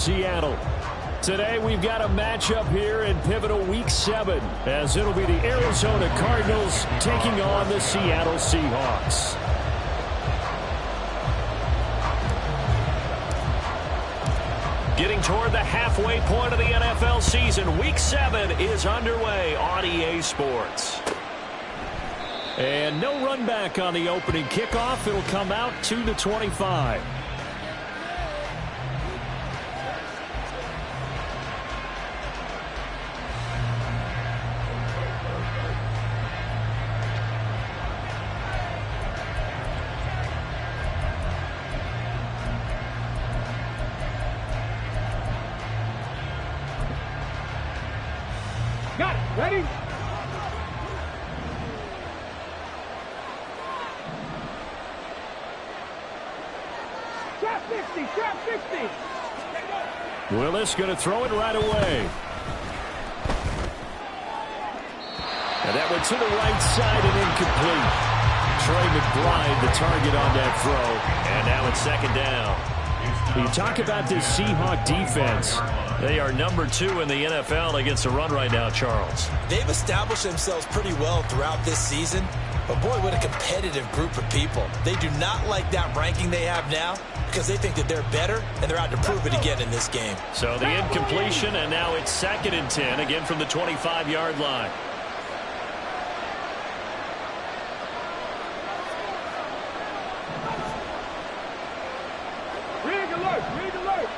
Seattle. Today we've got a matchup here in pivotal Week 7 as it'll be the Arizona Cardinals taking on the Seattle Seahawks. Getting toward the halfway point of the NFL season, Week 7 is underway on EA Sports. And no run back on the opening kickoff. It'll come out to the 25. Got it. Ready? Trap 60. Trap 60. Willis going to throw it right away. And that went to the right side and incomplete. Trey McBride, the target on that throw. And now it's second down. You talk about this Seahawk defense. They are number 2 in the NFL against the run right now, Charles. They've established themselves pretty well throughout this season. But, boy, what a competitive group of people. They do not like that ranking they have now because they think that they're better, and they're out to prove it again in this game. So the incompletion, and now it's 2nd and 10, again from the 25-yard line. Rig alert. Rig alert.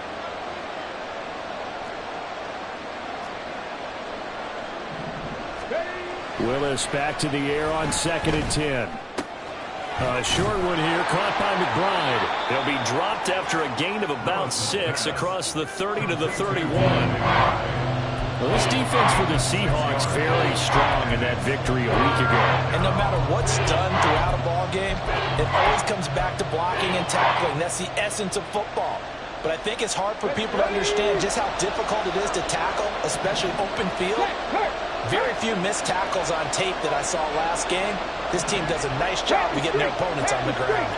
Willis back to the air on 2nd and 10. A short one here, caught by McBride. He'll be dropped after a gain of about 6 across the 30 to the 31. Well, this defense for the Seahawks very strong in that victory a week ago. And no matter what's done throughout a ball game, it always comes back to blocking and tackling. That's the essence of football. But I think it's hard for people to understand just how difficult it is to tackle, especially open field. Very few missed tackles on tape that I saw last game. This team does a nice job of getting their opponents on the ground.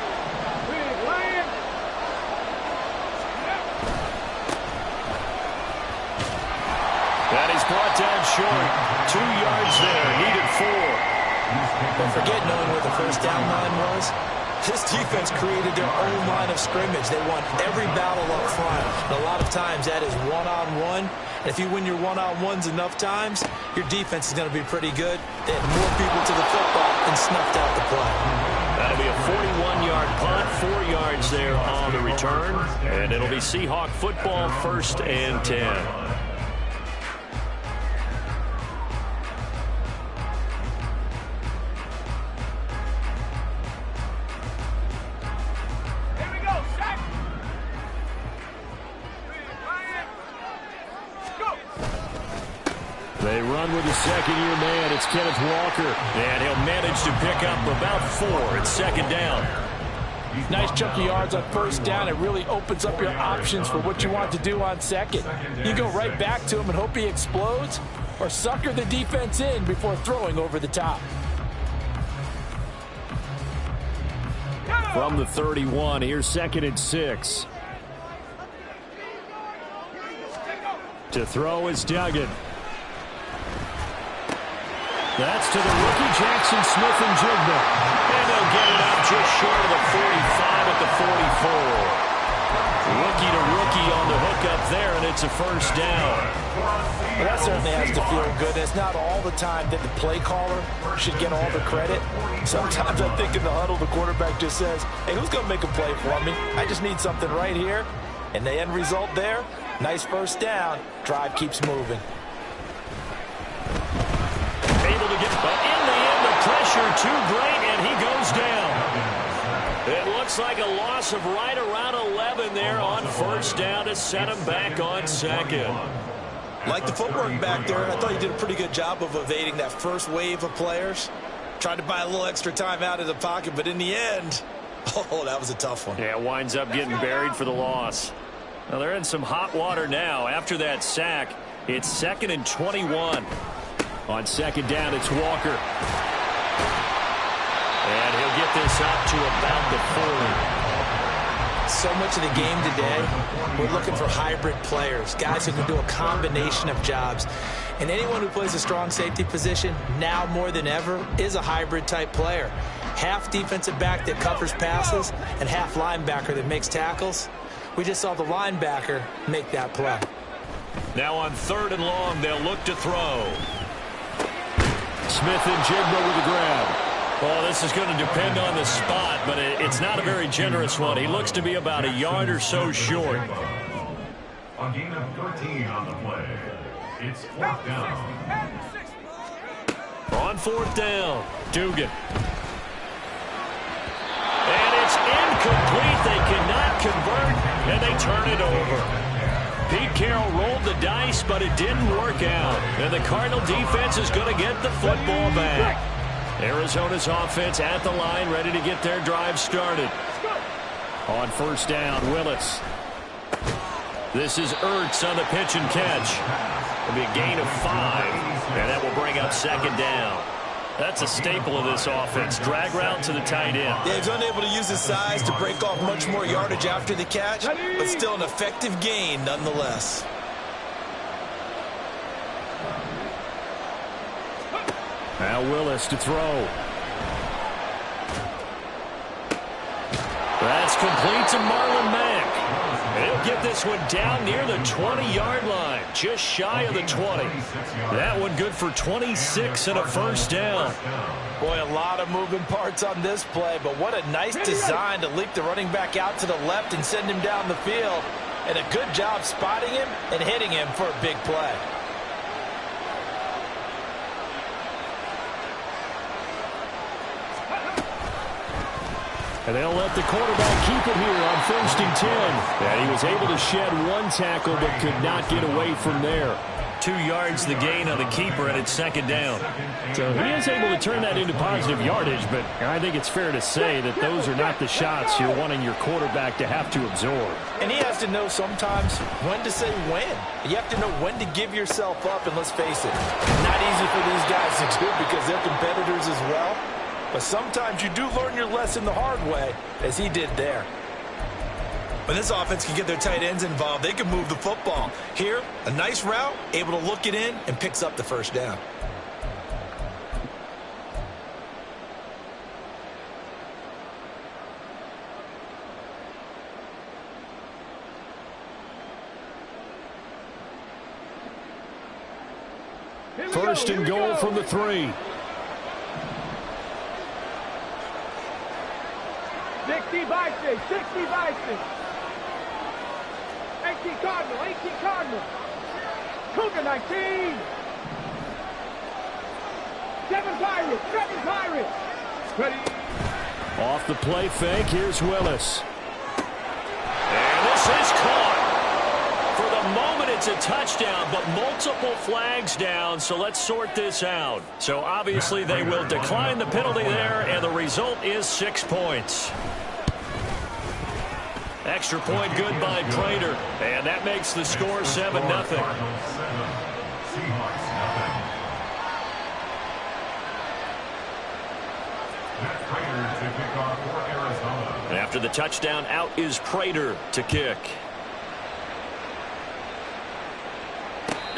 That is brought down short. 2 yards there, needed 4. Don't forget knowing where the first down line was. This defense created their own line of scrimmage. They won every battle up front. And a lot of times that is one-on-one. And if you win your one-on-ones enough times, your defense is going to be pretty good. They had more people to the football and snuffed out the play. That'll be a 41-yard punt, 4 yards there on the return. And it'll be Seahawk football, 1st and 10. They run with the second-year man. It's Kenneth Walker. And he'll manage to pick up about 4. It's 2nd down. Nice chunky yards on 1st down. It really opens up your options for what you want to do on 2nd. You go right back to him and hope he explodes, or sucker the defense in before throwing over the top. From the 31, here's 2nd and 6. To throw is Duggan. That's to the rookie, Jackson Smith-Njigba. And they'll get it out just short of the 45 at the 44. Rookie to rookie on the hookup there, and it's a 1st down. Well, that certainly has to feel good. It's not all the time that the play caller should get all the credit. Sometimes I think in the huddle, the quarterback just says, hey, who's going to make a play for me? I just need something right here. And the end result there, nice 1st down. Drive keeps moving. Able to get, but in the end, the pressure too great, and he goes down. It looks like a loss of right around 11 there on 1st down to set him back on 2nd. Like the footwork back there, I thought he did a pretty good job of evading that first wave of players. Tried to buy a little extra time out of the pocket, but in the end, oh, that was a tough one. Yeah, winds up getting buried for the loss. Now, they're in some hot water now. After that sack, it's 2nd and 21. On 2nd down, it's Walker. And he'll get this up to about the 40. so much of the game today, we're looking for hybrid players, guys who can do a combination of jobs. And anyone who plays a strong safety position, now more than ever, is a hybrid-type player. Half defensive back that covers passes and half linebacker that makes tackles. We just saw the linebacker make that play. Now on 3rd and long, they'll look to throw. Smith and Jigba with the grab. Well, this is going to depend on the spot, but it's not a very generous one. He looks to be about a yard or so short. A gain of 13 on the play. It's 4th down. On 4th down, Dugan. And it's incomplete. They cannot convert, and they turn it over. Pete Carroll rolled the dice, but it didn't work out. And the Cardinal defense is going to get the football back. Arizona's offense at the line, ready to get their drive started. On 1st down, Willis. This is Ertz on the pitch and catch. It'll be a gain of 5, and that will bring up 2nd down. That's a staple of this offense. Drag route to the tight end. Yeah, he's unable to use his size to break off much more yardage after the catch, but still an effective gain nonetheless. Now Willis to throw. That's complete to Marlon Mack. And he'll get this one down near the 20-yard line, just shy of the 20. That one good for 26 and a 1st down. Boy, a lot of moving parts on this play, but what a nice design to leak the running back out to the left and send him down the field. And a good job spotting him and hitting him for a big play. And they'll let the quarterback keep it here on 1st and 10. And he was able to shed 1 tackle but could not get away from there. 2 yards the gain on the keeper, and it's 2nd down. So he is able to turn that into positive yardage, but I think it's fair to say that those are not the shots you're wanting your quarterback to have to absorb. And he has to know sometimes when to say when. You have to know when to give yourself up, and let's face it, not easy for these guys to do because they're competitors as well. But sometimes you do learn your lesson the hard way, as he did there. When this offense can get their tight ends involved, they can move the football. Here, a nice route, able to look it in, and picks up the 1st down. First and goal from the 3. 60 Vikings, 60 Vikings. 18 Cardinal, 18 Cardinal. Cougar 19. 7 Pirates, 7 Pirates. Ready. Off the play fake, here's Willis. And this is caught. For the moment, it's a touchdown, but multiple flags down, so let's sort this out. So obviously they will decline the penalty there, and the result is 6 points. Extra point good by Prater, and that makes the score 7-0. After the touchdown, out is Prater to kick.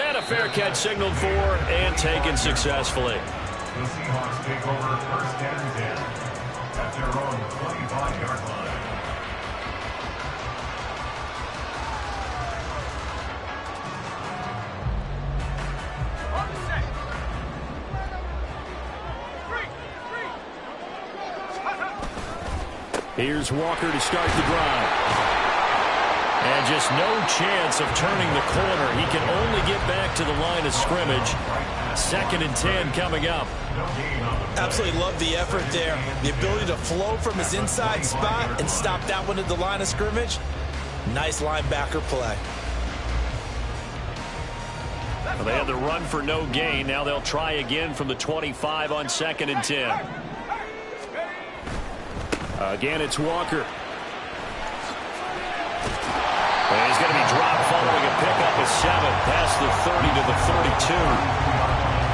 And a fair catch signaled for and taken successfully. The Seahawks take over 1st and 10 at their own 25-yard line. Here's Walker to start the drive. And just no chance of turning the corner. He can only get back to the line of scrimmage. 2nd and 10 coming up. Absolutely love the effort there. The ability to flow from his inside spot and stop that one at the line of scrimmage. Nice linebacker play. Well, they had the run for no gain. Now they'll try again from the 25 on 2nd and 10. Again, it's Walker. And he's going to be dropped following a pickup of 7 past the 30 to the 32.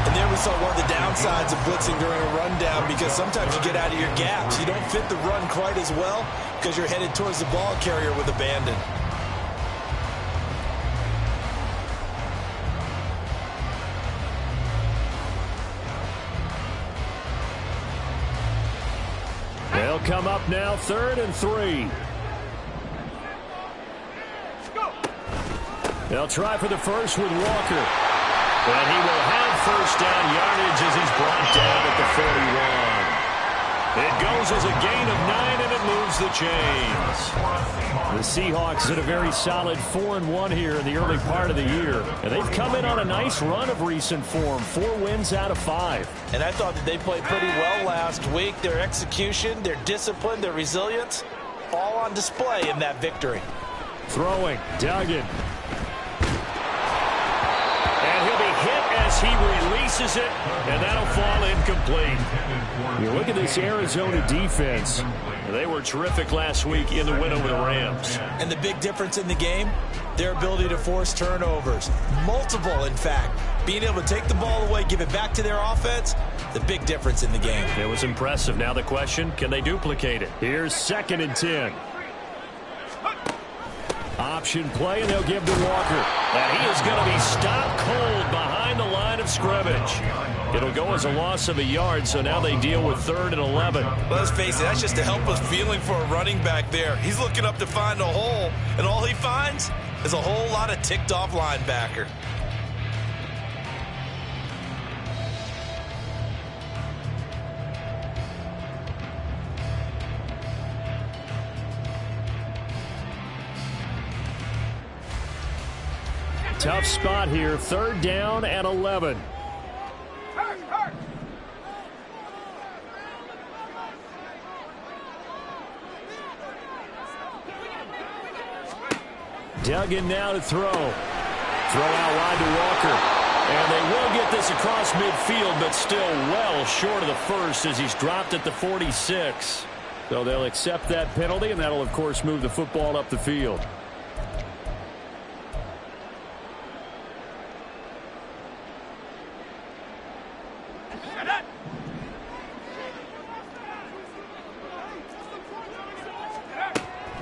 And And there we saw one of the downsides of blitzing during a rundown, because sometimes you get out of your gaps. You don't fit the run quite as well because you're headed towards the ball carrier with abandon. They'll come up now, 3rd and 3. They'll try for the first with Walker. And he will have first down yardage as he's brought down at the 41. It goes as a gain of 9, and it moves the chains. The Seahawks in a very solid 4-1 here in the early part of the year. And they've come in on a nice run of recent form, 4 wins out of 5. And I thought that they played pretty well last week. Their execution, their discipline, their resilience, all on display in that victory. Throwing, Duggan. And he'll be hit as he releases it, and that'll fall incomplete. You look at this Arizona defense. They were terrific last week in the win over the Rams. And the big difference in the game, their ability to force turnovers. Multiple, in fact. Being able to take the ball away, give it back to their offense, the big difference in the game. It was impressive. Now the question, can they duplicate it? Here's 2nd and 10. Option play, and they'll give to Walker. And he is going to be stopped cold behind the line of scrimmage. It'll go as a loss of a yard, so now they deal with 3rd and 11. Let's face it, that's just a helpless feeling for a running back there. He's looking up to find a hole, and all he finds is a whole lot of ticked-off linebacker. Tough spot here, 3rd down and 11. Duggan now to throw. Throw out wide to Walker. And they will get this across midfield, but still well short of the first as he's dropped at the 46. So they'll accept that penalty, and that'll, of course, move the football up the field.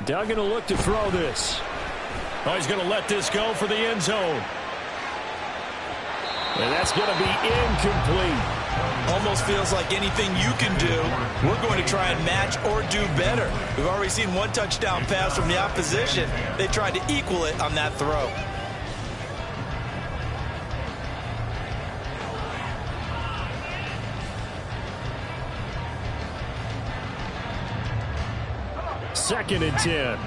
Duggan will look to throw this. Oh, he's going to let this go for the end zone. And that's going to be incomplete. Almost feels like anything you can do, we're going to try and match or do better. We've already seen one touchdown pass from the opposition. They tried to equal it on that throw. Second and 10.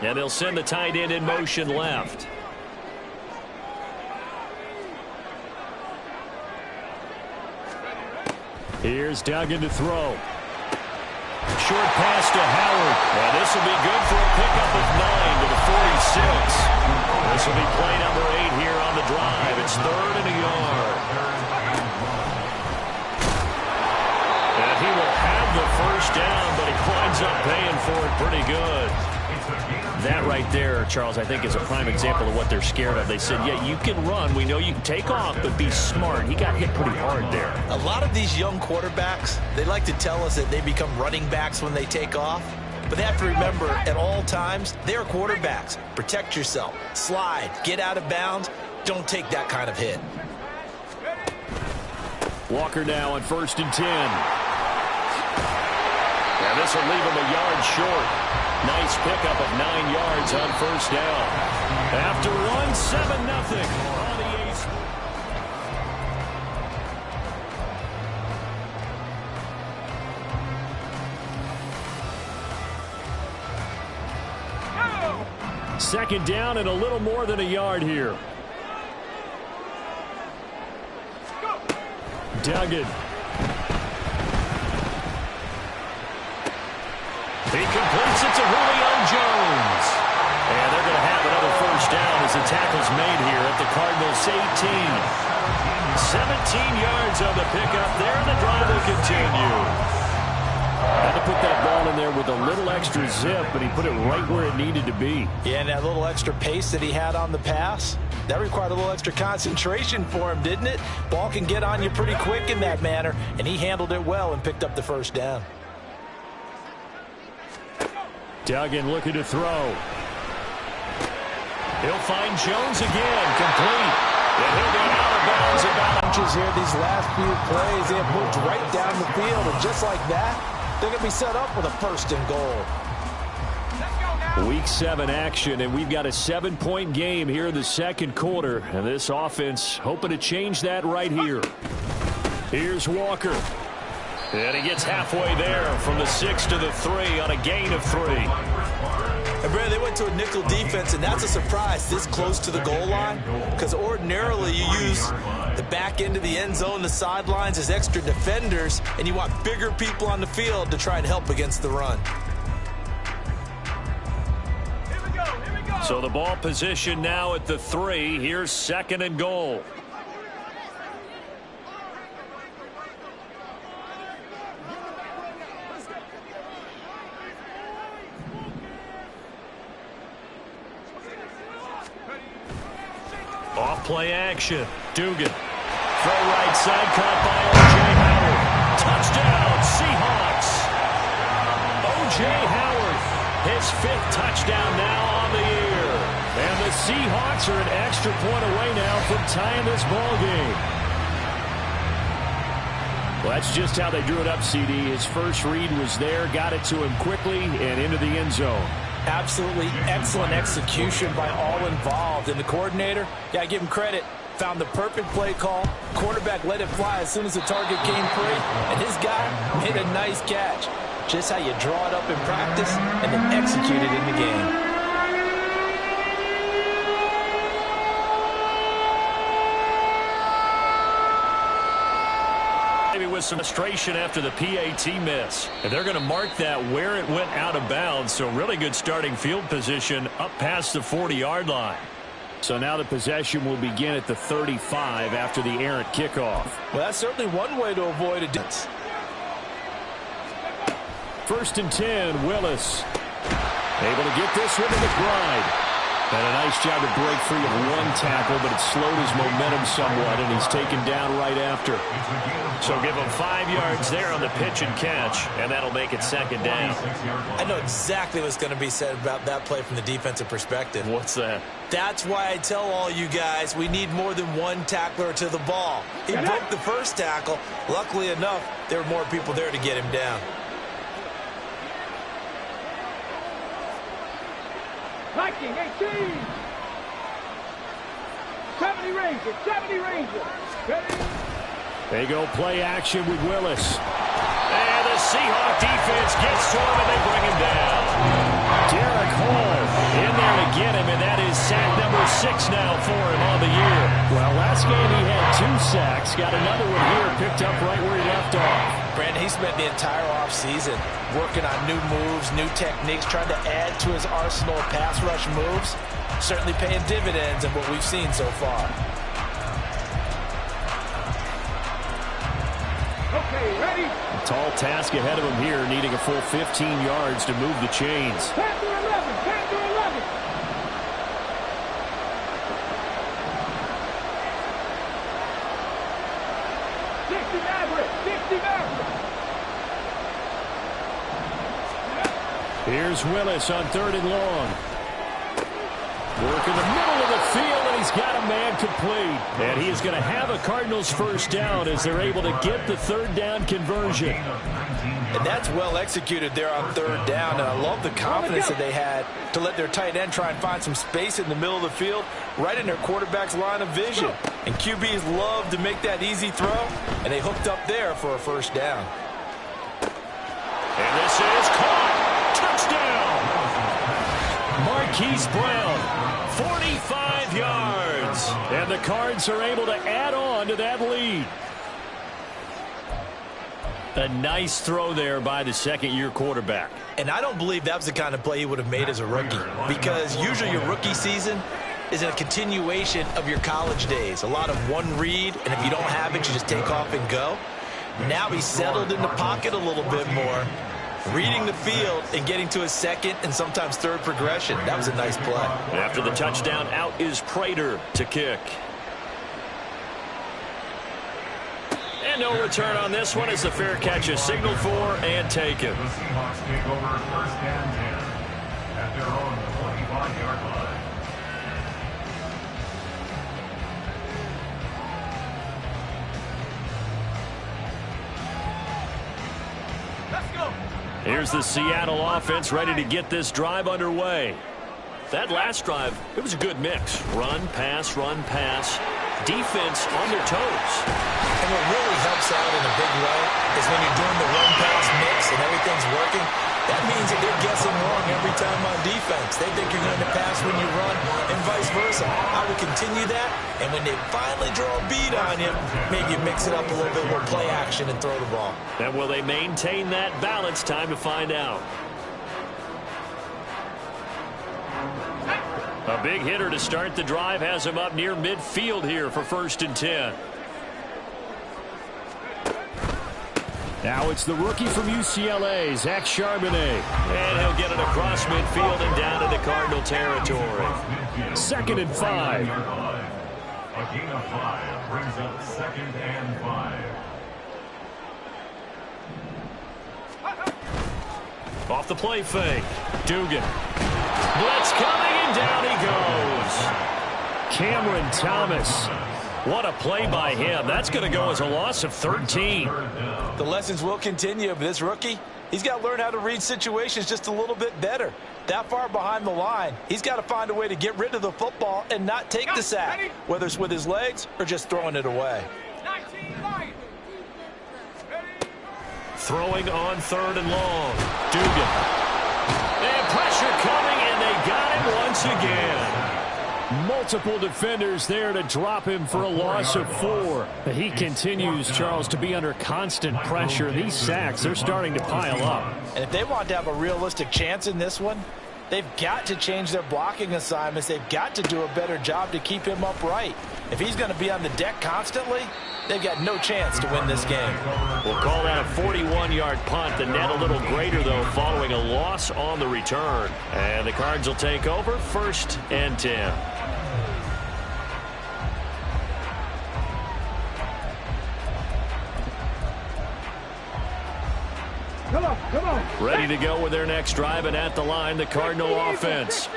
And they'll send the tight end in motion left. Here's Duggan to throw. Short pass to Howard. And this will be good for a pickup of 9 to the 46. This will be play number 8 here on the drive. It's 3rd and a yard. And he will have the first down, but he winds up paying for it pretty good. That right there, Charles, I think is a prime example of what they're scared of. They said, yeah, you can run. We know you can take off, but be smart. He got hit pretty hard there. A lot of these young quarterbacks, they like to tell us that they become running backs when they take off. But they have to remember, at all times, they're quarterbacks. Protect yourself. Slide. Get out of bounds. Don't take that kind of hit. Walker now on 1st and 10. And this will leave him a yard short. Nice pickup of 9 yards on first down. After one, 7-0 on the A's. Second down and a little more than a yard here. Duggan. He completes it to Julio Jones. And they're going to have another first down as the tackle's made here at the Cardinals' 18. 17 yards on the pickup there, and the drive will continue. Had to put that ball in there with a little extra zip, but he put it right where it needed to be. Yeah, and that little extra pace that he had on the pass, that required a little extra concentration for him, didn't it? Ball can get on you pretty quick in that manner, and he handled it well and picked up the first down. Duggan looking to throw. He'll find Jones again, complete. And he'll be out of bounds about inches here. These last few plays, they have moved right down the field, and just like that, they're going to be set up with a first and goal. Week 7 action, and we've got a 7-point game here in the second quarter, and this offense hoping to change that right here. Here's Walker. And he gets halfway there from the 6 to the 3 on a gain of 3. And Brad, they went to a nickel defense, and that's a surprise this close to the goal line, because ordinarily you use the back end of the end zone, the sidelines as extra defenders, and you want bigger people on the field to try and help against the run. So the ball position now at the 3. Here's 2nd and goal. Off play action. Dugan. Throw right side, caught by O.J. Howard. Touchdown, Seahawks. O.J. Howard, his 5th touchdown now on the year. And the Seahawks are an extra point away now from tying this ball game. Well, that's just how they drew it up, CD. His first read was there, got it to him quickly, and into the end zone. Absolutely excellent execution by all involved. And the coordinator, yeah, I give him credit, found the perfect play call. Quarterback let it fly as soon as the target came free. And his guy made a nice catch. Just how you draw it up in practice and then execute it in the game. With some frustration after the PAT miss. And they're going to mark that where it went out of bounds. So really good starting field position up past the 40-yard line. So now the possession will begin at the 35 after the errant kickoff. Well, that's certainly one way to avoid a dance. 1st and 10, Willis. Able to get this one to McBride. And a nice job to break free of one tackle, but it slowed his momentum somewhat, and he's taken down right after. So give him 5 yards there on the pitch and catch, and that'll make it 2nd down. I know exactly what's going to be said about that play from the defensive perspective. What's that? That's why I tell all you guys we need more than one tackler to the ball. He broke the first tackle. Luckily enough, there were more people there to get him down. Viking 18. 70 Ranger, 70 Ranger. Ready? They go play action with Willis. And the Seahawk defense gets to him, and they bring him down. Derek Hall in there to get him, and that is sack number 6 now for him on the year. Well, last game he had 2 sacks. Got another one here, picked up right where he left off. Brandon, he spent the entire offseason working on new moves, new techniques, trying to add to his arsenal of pass rush moves. Certainly paying dividends in what we've seen so far. Okay, ready? A tall task ahead of him here, needing a full 15 yards to move the chains. 10 to 11, 10 to 11. Here's Willis on 3rd and long. Work in the middle of the field, and he's got a man complete. And he is going to have a Cardinals first down as they're able to get the 3rd down conversion. And that's well executed there on 3rd down. And I love the confidence that they had to let their tight end try and find some space in the middle of the field, right in their quarterback's line of vision. And QBs love to make that easy throw, and they hooked up there for a first down. And this is caught. Touchdown! Marquise Brown, 45 yards. And the Cards are able to add on to that lead. A nice throw there by the 2nd-year quarterback. And I don't believe that was the kind of play he would have made as a rookie, because usually your rookie season is a continuation of your college days. A lot of one read, and if you don't have it, you just take off and go. Now he's settled in the pocket a little bit more. reading the field and getting to a second and sometimes third progression. That was a nice play. After the touchdown, out is Prater to kick. And no return on this one as the fair catch is signaled for and taken. The Seahawks take over first and 10 at their own 25-yard line. Let's go. Here's the Seattle offense ready to get this drive underway. That last drive, it was a good mix. Run, pass, defense on their toes. And what really helps out in a big way is when you're doing the run-pass mix and everything's working, that means that they're guessing wrong every time on defense. They think you're going to pass when you run and vice versa. I would continue that, and when they finally draw a beat on you, maybe you mix it up a little bit more play action and throw the ball. And will they maintain that balance? Time to find out. A big hitter to start the drive has him up near midfield here for 1st and 10. Now it's the rookie from UCLA, Zach Charbonnet. And he'll get it across midfield and down into Cardinal territory. 2nd and 5. A gain of 5 brings up 2nd and 5. Off the play fake. Dugan. Blitz coming, and down he goes. Cameron Thomas. What a play by him. That's going to go as a loss of 13. The lessons will continue, but this rookie, he's got to learn how to read situations just a little bit better. That far behind the line, he's got to find a way to get rid of the football and not take the sack, whether it's with his legs or just throwing it away. Throwing on 3rd and long. Dugan. And pressure coming, and they got him once again. Multiple defenders there to drop him for a loss of 4. But he continues, Charles, to be under constant pressure. These sacks, they're starting to pile up. And if they want to have a realistic chance in this one, they've got to change their blocking assignments. They've got to do a better job to keep him upright. If he's going to be on the deck constantly, they've got no chance to win this game. We'll call that a 41-yard punt. The net a little greater, though, following a loss on the return. And the Cards will take over 1st and 10. Come on. Ready to go with their next drive, and at the line, the Cardinal offense.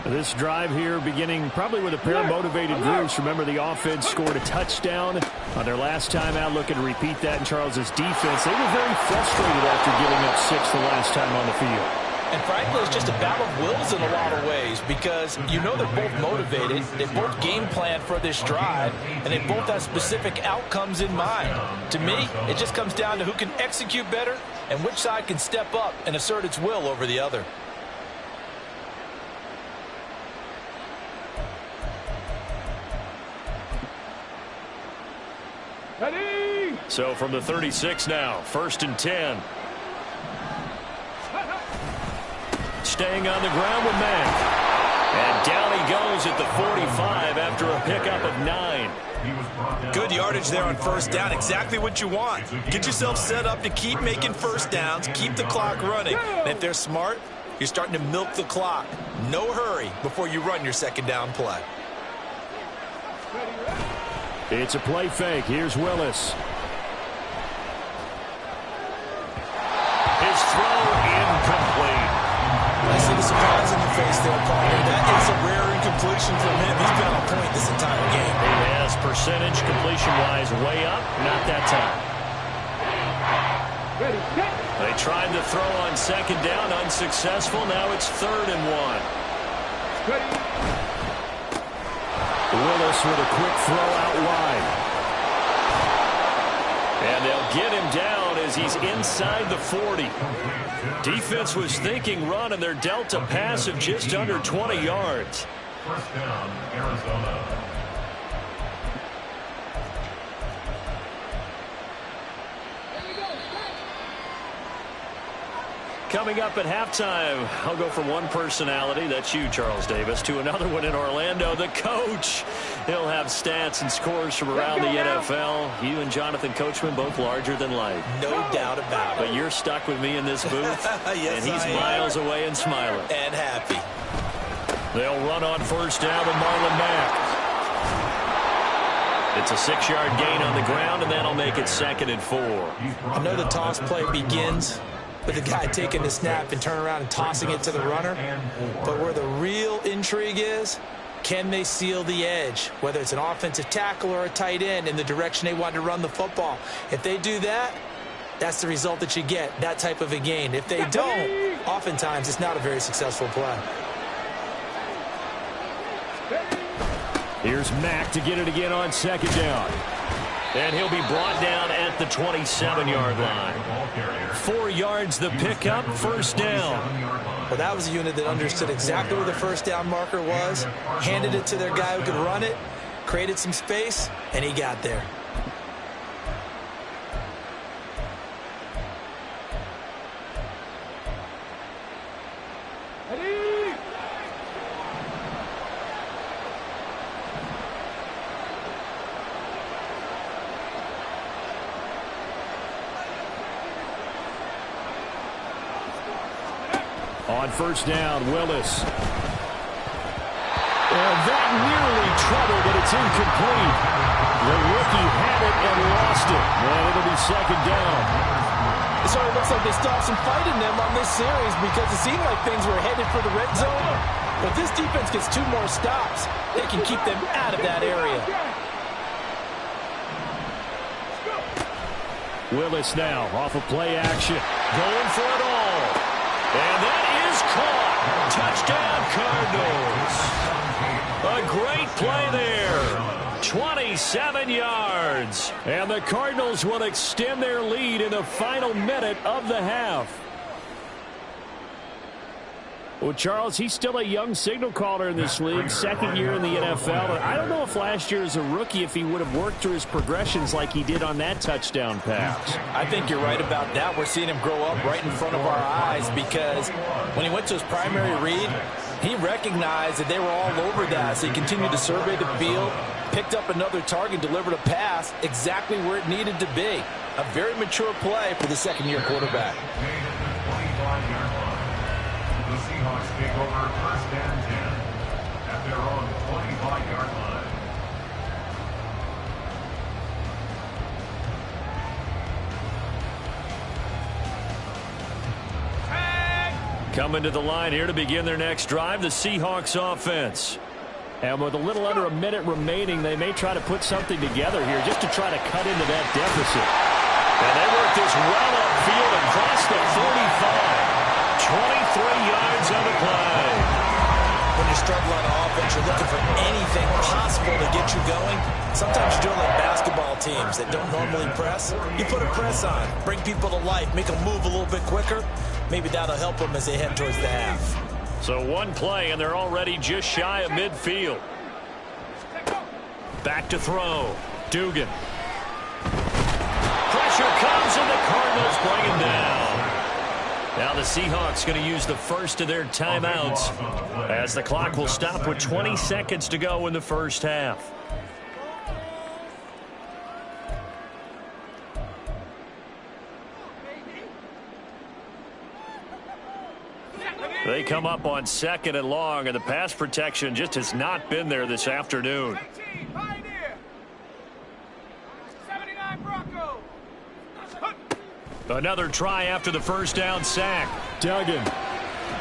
This drive here beginning probably with a pair of motivated groups. Remember, the offense scored a touchdown on their last time out. Looking to repeat that in Charles's defense. They were very frustrated after giving up 6 the last time on the field. And frankly, it's just a battle of wills in a lot of ways because you know they're both motivated, they both game plan for this drive, and they both have specific outcomes in mind. To me, it just comes down to who can execute better and which side can step up and assert its will over the other. Ready? So from the 36 now, 1st and 10. Staying on the ground with Mack. And down he goes at the 45 after a pickup of 9. Good yardage there on 1st down. Exactly what you want. Get yourself set up to keep making 1st downs, keep the clock running. And if they're smart, you're starting to milk the clock. No hurry before you run your 2nd down play. It's a play fake. Here's Willis. His throw incomplete. I see the surprise in your face there, partner. That is a rare incompletion from him. He's been on point this entire game. He has percentage completion-wise way up. Not that time. They tried to throw on 2nd down. Unsuccessful. Now it's 3rd and 1. Willis with a quick throw out wide. And they'll get him down as he's inside the 40. Defense was thinking run, and they're dealt a pass of just under 20 yards. 1st down, Arizona. Coming up at halftime, I'll go from one personality, that's you, Charles Davis, to another one in Orlando, the coach. He'll have stats and scores from around the NFL. You and Jonathan Coachman both larger than life. No doubt about it. But you're stuck with me in this booth, yes, and he's miles away and smiling. And happy. They'll run on first down with Marlon Mack. It's a 6-yard gain on the ground, and that'll make it 2nd and 4. I know the toss play begins with the guy taking the snap and turning around and tossing it to the runner. But where the real intrigue is, can they seal the edge, whether it's an offensive tackle or a tight end, in the direction they want to run the football? If they do that, that's the result that you get, that type of a gain. If they don't, oftentimes it's not a very successful play. Here's Mack to get it again on 2nd down. And he'll be brought down at the 27-yard line. 4 yards the pickup, first down. Well, that was a unit that understood exactly where the first down marker was, handed it to their guy who could run it, created some space, and he got there. On first down, Willis. And that nearly trouble, but it's incomplete. The rookie had it and lost it. And it'll be 2nd down. It sort of looks like they still have some fight in them on this series because it seemed like things were headed for the red zone. But if this defense gets 2 more stops, they can keep them out of that area. Willis now off of play action. Going for it all. And that is caught. Touchdown, Cardinals. A great play there. 27 yards. And the Cardinals will extend their lead in the final minute of the half. Well, Charles, he's still a young signal caller in this league, 2nd year in the NFL. And I don't know if last year as a rookie, if he would have worked through his progressions like he did on that touchdown pass. I think you're right about that. We're seeing him grow up right in front of our eyes because when he went to his primary read, he recognized that they were all over that. So he continued to survey the field, picked up another target, delivered a pass exactly where it needed to be. A very mature play for the 2nd-year quarterback. The Seahawks take over first and 10 at their own 25-yard line. Coming to the line here to begin their next drive, the Seahawks offense. And with a little under a minute remaining, they may try to put something together here just to try to cut into that deficit. And they work this well upfield across the 45. 23 yards on the play. When you struggle on offense, you're looking for anything possible to get you going. Sometimes you're doing like basketball teams that don't normally press. You put a press on, bring people to life, make them move a little bit quicker. Maybe that'll help them as they head towards the half. So one play, and they're already just shy of midfield. Back to throw. Dugan. Pressure comes, and the Cardinals bring him down. Now the Seahawks going to use the first of their timeouts as the clock will stop with 20 seconds to go in the first half. They come up on 2nd and long, and the pass protection just has not been there this afternoon. Another try after the first down sack. Duggan.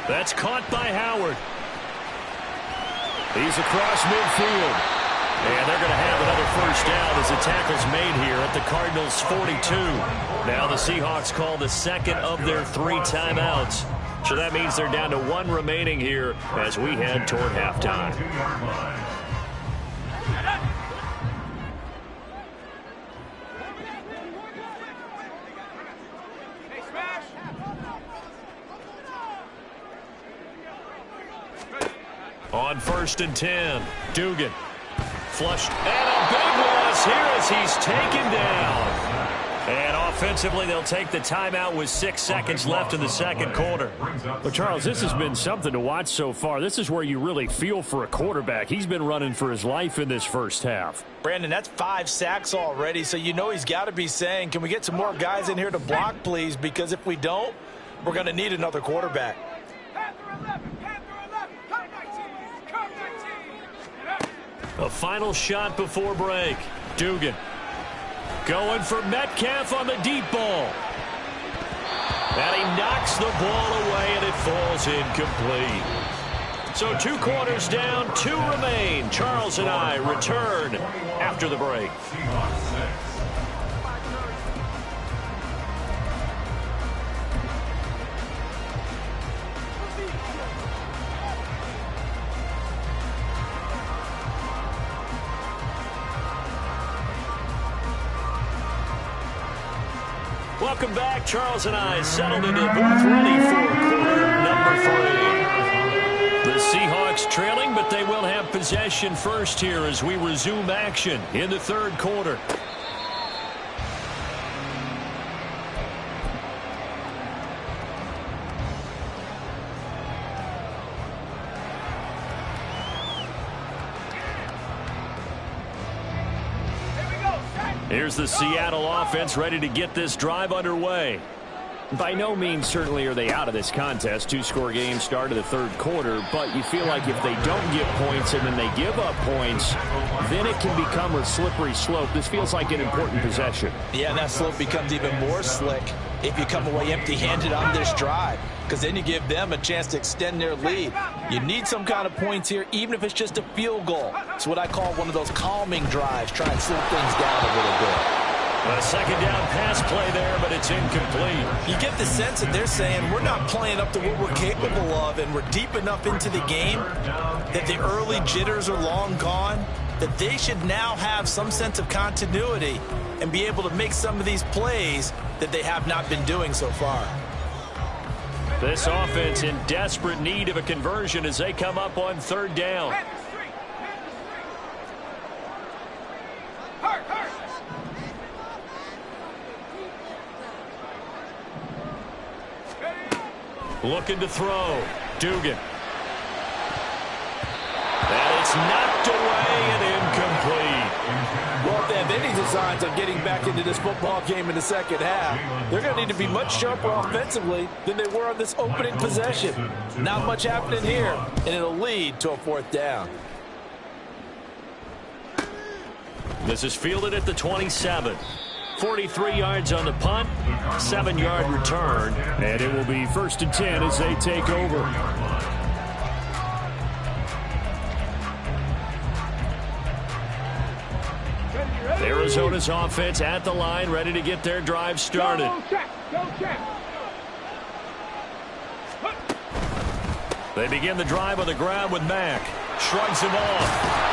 That's caught by Howard. He's across midfield. And they're going to have another first down as the tackle's made here at the Cardinals' 42. Now the Seahawks call the 2nd of their 3 timeouts. So that means they're down to 1 remaining here as we head toward halftime. On 1st and 10, Dugan. Flushed, and a big loss here as he's taken down. And off Offensively, they'll take the timeout with 6 seconds left in the second quarter. Well, Charles, this has been something to watch so far. This is where you really feel for a quarterback. He's been running for his life in this first half. Brandon, that's 5 sacks already, so you know he's got to be saying, can we get some more guys in here to block, please? Because if we don't, we're going to need another quarterback. A final shot before break. Dugan going for Metcalf on the deep ball. And he knocks the ball away, and it falls incomplete. So 2 quarters down, 2 remain. Charles and I return after the break. Welcome back. Charles and I settled into the booth ready for quarter number 3. The Seahawks trailing, but they will have possession first here as we resume action in the third quarter. Here's the Seattle offense ready to get this drive underway. By no means certainly are they out of this contest. 2-score game start of the third quarter, but you feel like if they don't get points and then they give up points, then it can become a slippery slope. This feels like an important possession. Yeah, that slope becomes even more slick if you come away empty-handed on this drive, because then you give them a chance to extend their lead. You need some kind of points here, even if it's just a field goal. It's what I call one of those calming drives. Try and slow things down a little bit. A second down pass play there, but it's incomplete. You get the sense that they're saying we're not playing up to what we're capable of, and we're deep enough into the game that the early jitters are long gone, that they should now have some sense of continuity and be able to make some of these plays that they have not been doing so far. This offense in desperate need of a conversion as they come up on third down. Looking to throw. Dugan. And it's knocked away and incomplete. Well, if they have any designs on getting back into this football game in the second half, they're going to need to be much sharper offensively than they were on this opening possession. Not much happening here, and it'll lead to a 4th down. This is fielded at the 27. 43 yards on the punt, 7-yard return, and it will be 1st and 10 as they take over. Arizona's offense at the line, ready to get their drive started. They begin the drive on the ground with Mack. Shrugs him off.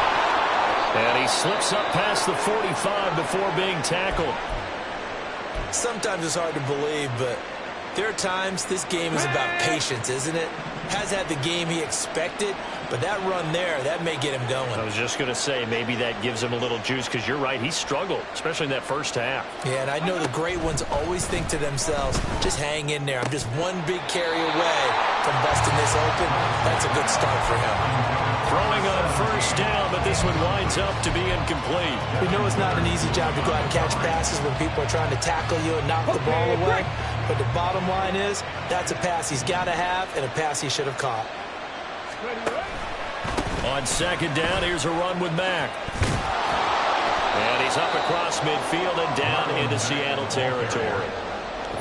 And he slips up past the 45 before being tackled. Sometimes it's hard to believe, but there are times this game is about patience, isn't it? Has had the game he expected, but that run there, that may get him going. I was just going to say, maybe that gives him a little juice, because you're right, he struggled, especially in that first half. Yeah, and I know the great ones always think to themselves, just hang in there. I'm just one big carry away from busting this open. That's a good start for him. Throwing on first down, but this one winds up to be incomplete. We know it's not an easy job to go out and catch passes when people are trying to tackle you and knock the ball away. But the bottom line is, that's a pass he's got to have and a pass he should have caught. On second down, here's a run with Mack. And he's up across midfield and down into Seattle territory.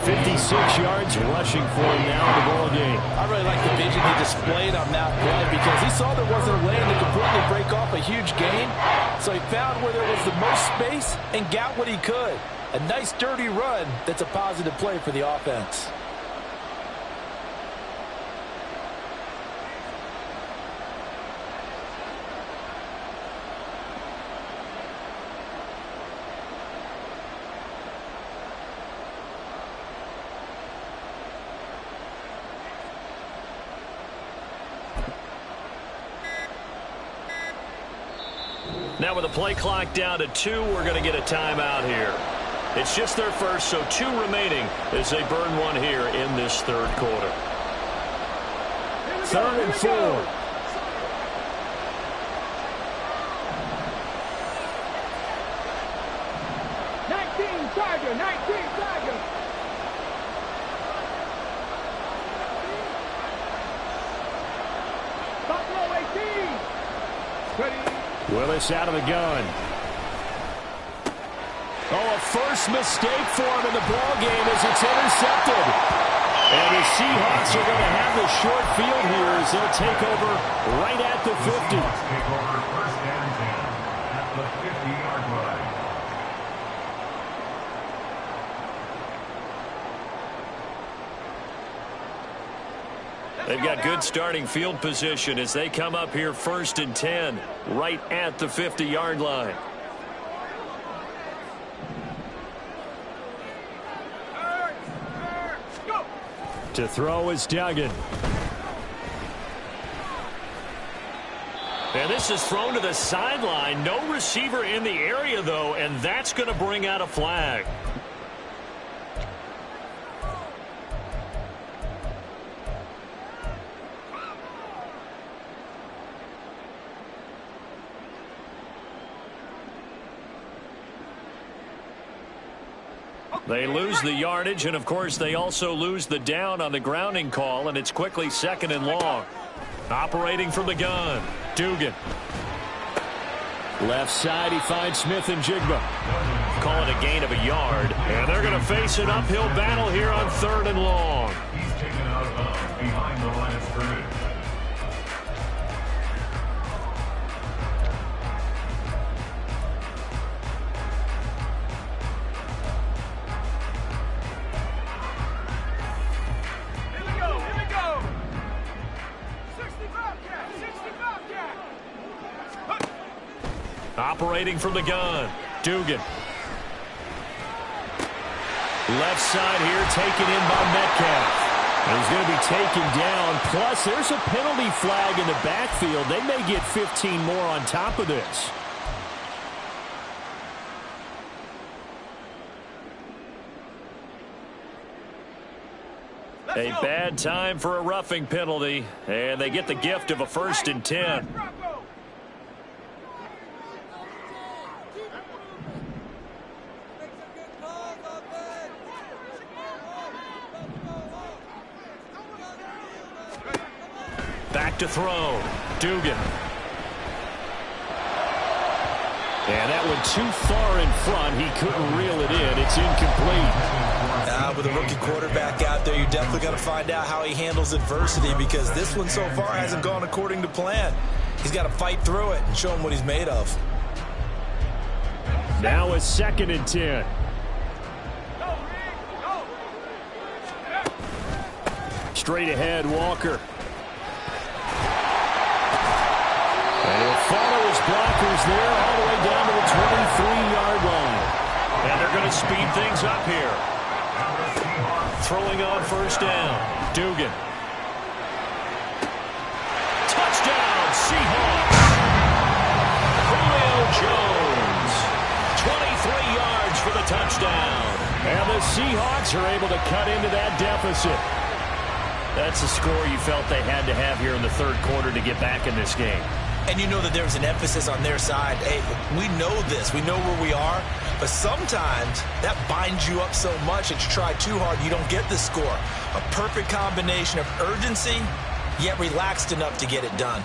56 yards rushing for him now in the ball game. I really like the vision he displayed on that play, because he saw there wasn't a lane to completely break off a huge gain. So he found where there was the most space and got what he could. A nice dirty run that's a positive play for the offense. Now with the play clock down to 2, we're going to get a timeout here. It's just their first, so 2 remaining as they burn one here in this third quarter. 3rd and 4. Willis out of the gun. Oh, a first mistake for him in the ball game as it's intercepted. And the Seahawks are going to have the short field here as they'll take over right at the 50. Take over 1st and 10 at the 50-yard line. They've got good starting field position as they come up here 1st and 10 right at the 50-yard line. To throw is Duggan. And this is thrown to the sideline. No receiver in the area, though, and that's going to bring out a flag. They lose the yardage, and, of course, they also lose the down on the grounding call, and it's quickly 2nd and long. Operating from the gun, Dugan. Left side, he finds Smith and Jigba. Call it a gain of a yard, and they're going to face an uphill battle here on 3rd and long. He's taken out of bounds behind the line of scrimmage. Operating from the gun, Dugan. Left side here, taken in by Metcalf. And he's going to be taken down. Plus, there's a penalty flag in the backfield. They may get 15 more on top of this. A bad time for a roughing penalty, and they get the gift of a 1st and 10. Back to throw, Dugan. And that one too far in front. He couldn't reel it in. It's incomplete. With a rookie quarterback out there, you're definitely going to find out how he handles adversity, because this one so far hasn't gone according to plan. He's got to fight through it and show him what he's made of. Now a 2nd and 10. Straight ahead, Walker. And he'll follow his blockers there all the way down to the 23-yard line. And they're going to speed things up here. Throwing on 1st down, Dugan. Touchdown, Seahawks. Julio Jones, 23 yards for the touchdown. And the Seahawks are able to cut into that deficit. That's a score you felt they had to have here in the 3rd quarter to get back in this game. And you know that there's an emphasis on their side. Hey, we know this. We know where we are. But sometimes that binds you up so much that you try too hard, you don't get the score. A perfect combination of urgency, yet relaxed enough to get it done.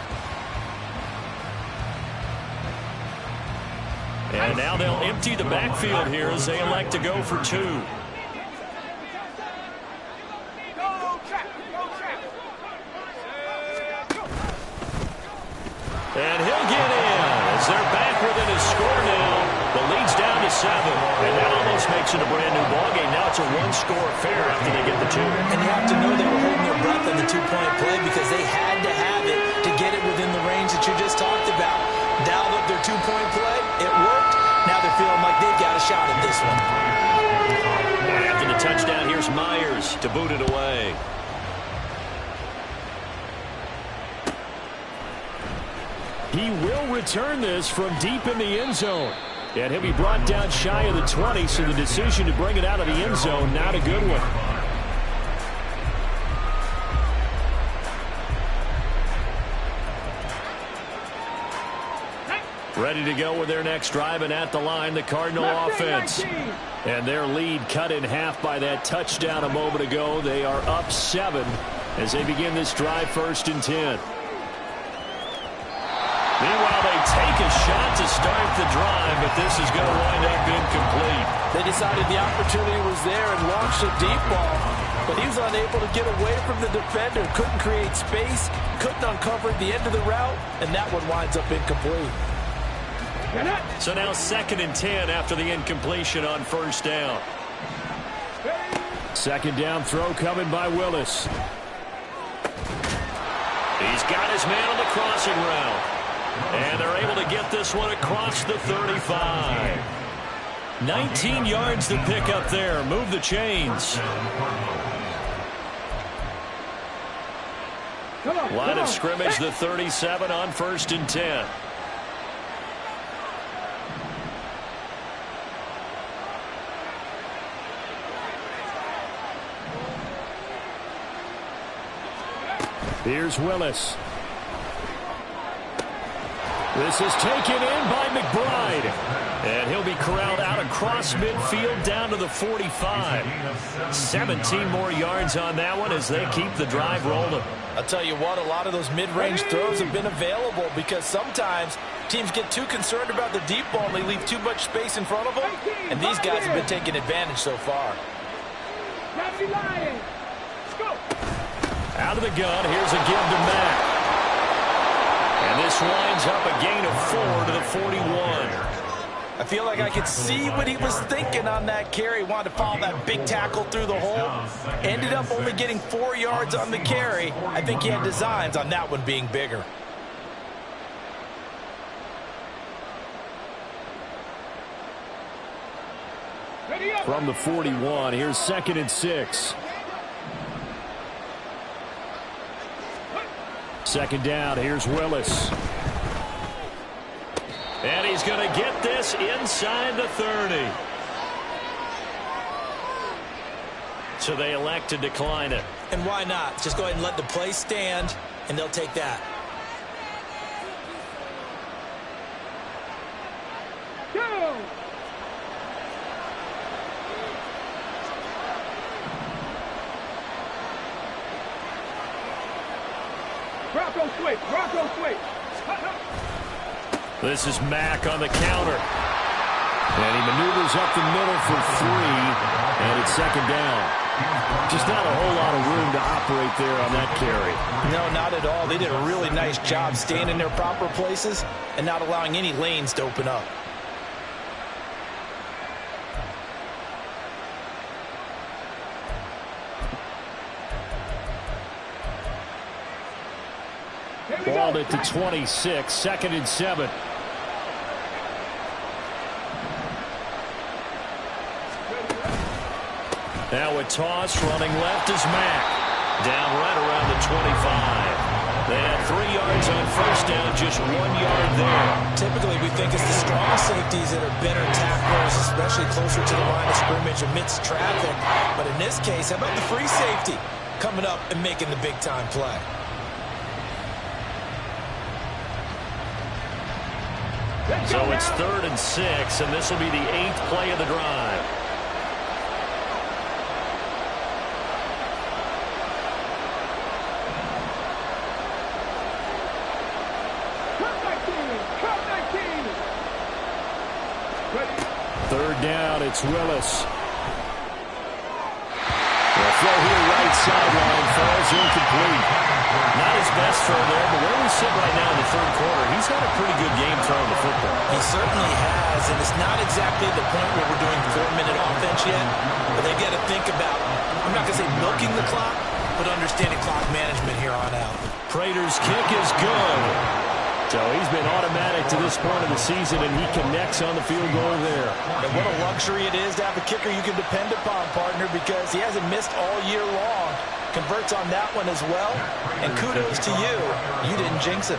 And now they'll empty the backfield here as they elect to go for 2. And he'll get in as they're back within his score now. The lead's down to 7, and that almost makes it a brand-new ballgame. Now it's a 1-score affair after they get the 2. And you have to know they were holding their breath on the 2-point play because they had to have it to get it within the range that you just talked about. Dialed up their 2-point play. It worked. Now they're feeling like they've got a shot at this one. And after the touchdown, here's Myers to boot it away. He will return this from deep in the end zone. And he'll be brought down shy of the 20, so the decision to bring it out of the end zone, not a good one. Ready to go with their next drive, and at the line, the Cardinal offense. And their lead cut in half by that touchdown a moment ago. They are up 7 as they begin this drive, 1st and 10. Meanwhile, they take a shot to start the drive, but this is going to wind up incomplete. They decided the opportunity was there and launched a deep ball, but he was unable to get away from the defender, couldn't create space, couldn't uncover the end of the route, and that one winds up incomplete. So now 2nd and 10 after the incompletion on 1st down. 2nd down throw coming by Willis. He's got his man on the crossing route. And they're able to get this one across the 35. 19 yards to pick up there. Move the chains. Line of scrimmage, the 37 on 1st and 10. Here's Willis. This is taken in by McBride. And he'll be corralled out across midfield down to the 45. 17 more yards on that one as they keep the drive rolling. I'll tell you what, a lot of those mid-range throws have been available because sometimes teams get too concerned about the deep ball and they leave too much space in front of them. And these guys have been taking advantage so far. Out of the gun, here's a give to Mack. And this winds up a gain of 4 to the 41. I feel like I could see what he was thinking on that carry. Wanted to follow that big tackle through the hole. Ended up only getting 4 yards on the carry. I think he had designs on that one being bigger. From the 41, here's 2nd and 6. 2nd down, here's Willis. And he's going to get this inside the 30. So they elect to decline it. And why not? Just go ahead and let the play stand, and they'll take that. Bronco switch. This is Mack on the counter. And he maneuvers up the middle for 3. And it's 2nd down. Just not a whole lot of room to operate there on that carry. No, not at all. They did a really nice job staying in their proper places and not allowing any lanes to open up. Balled it to 26, 2nd and 7. Now a toss, running left is Mack. Down right around the 25. They had 3 yards on 1st down, just 1 yard there. Typically, we think it's the strong safeties that are better tacklers, especially closer to the line of scrimmage amidst traffic. But in this case, how about the free safety coming up and making the big-time play? So it's 3rd and 6, and this will be the 8th play of the drive. Third down, it's Willis. The throw here, right sideline, falls incomplete. Not his best throw there, but where we sit right now in the 3rd quarter, he's had a pretty good game throwing the football. He certainly has, and it's not exactly the point where we're doing 4-minute offense yet, but they've got to think about, I'm not going to say milking the clock, but understanding clock management here on out. Prater's kick is good. So he's been automatic to this point of the season, and he connects on the field goal there. And what a luxury it is to have a kicker you can depend upon, partner, because he hasn't missed all year long. Converts on that one as well. And kudos to you. You didn't jinx him.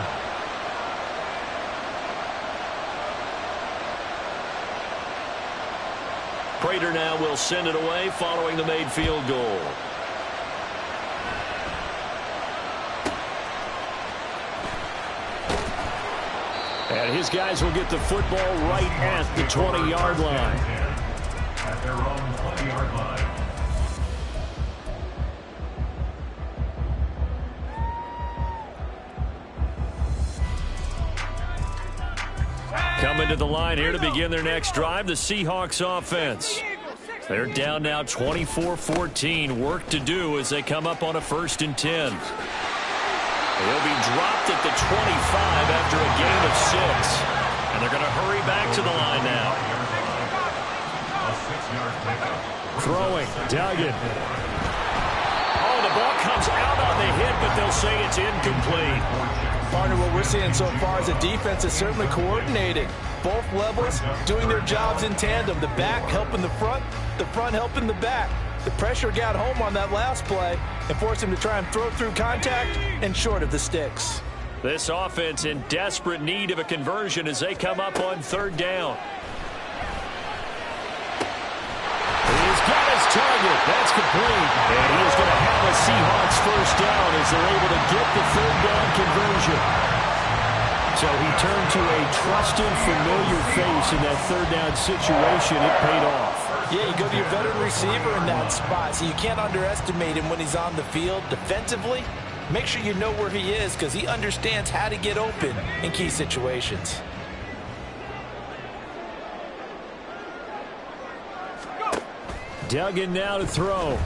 coordinator now will send it away following the made field goal. And his guys will get the football right at the 20-yard line. At their own 20-yard line. Coming to the line here to begin their next drive, the Seahawks offense. They're down now 24-14. Work to do as they come up on a 1st and 10. They'll be dropped at the 25 after a gain of 6. And they're going to hurry back to the line now. Throwing, Duggan. Oh, the ball comes out on the hit, but they'll say it's incomplete. Partner, what we're seeing so far is the defense is certainly coordinated. Both levels doing their jobs in tandem. The back helping the front helping the back. The pressure got home on that last play and forced him to try and throw through contact and short of the sticks. This offense in desperate need of a conversion as they come up on 3rd down. He's got his target. That's complete. And he is going to have a Seahawks 1st down as they're able to get the 3rd down conversion. So he turned to a trusted, familiar face in that 3rd down situation. It paid off. Yeah, you go to your veteran receiver in that spot, so you can't underestimate him when he's on the field defensively. Make sure you know where he is because he understands how to get open in key situations. Duggan now to throw.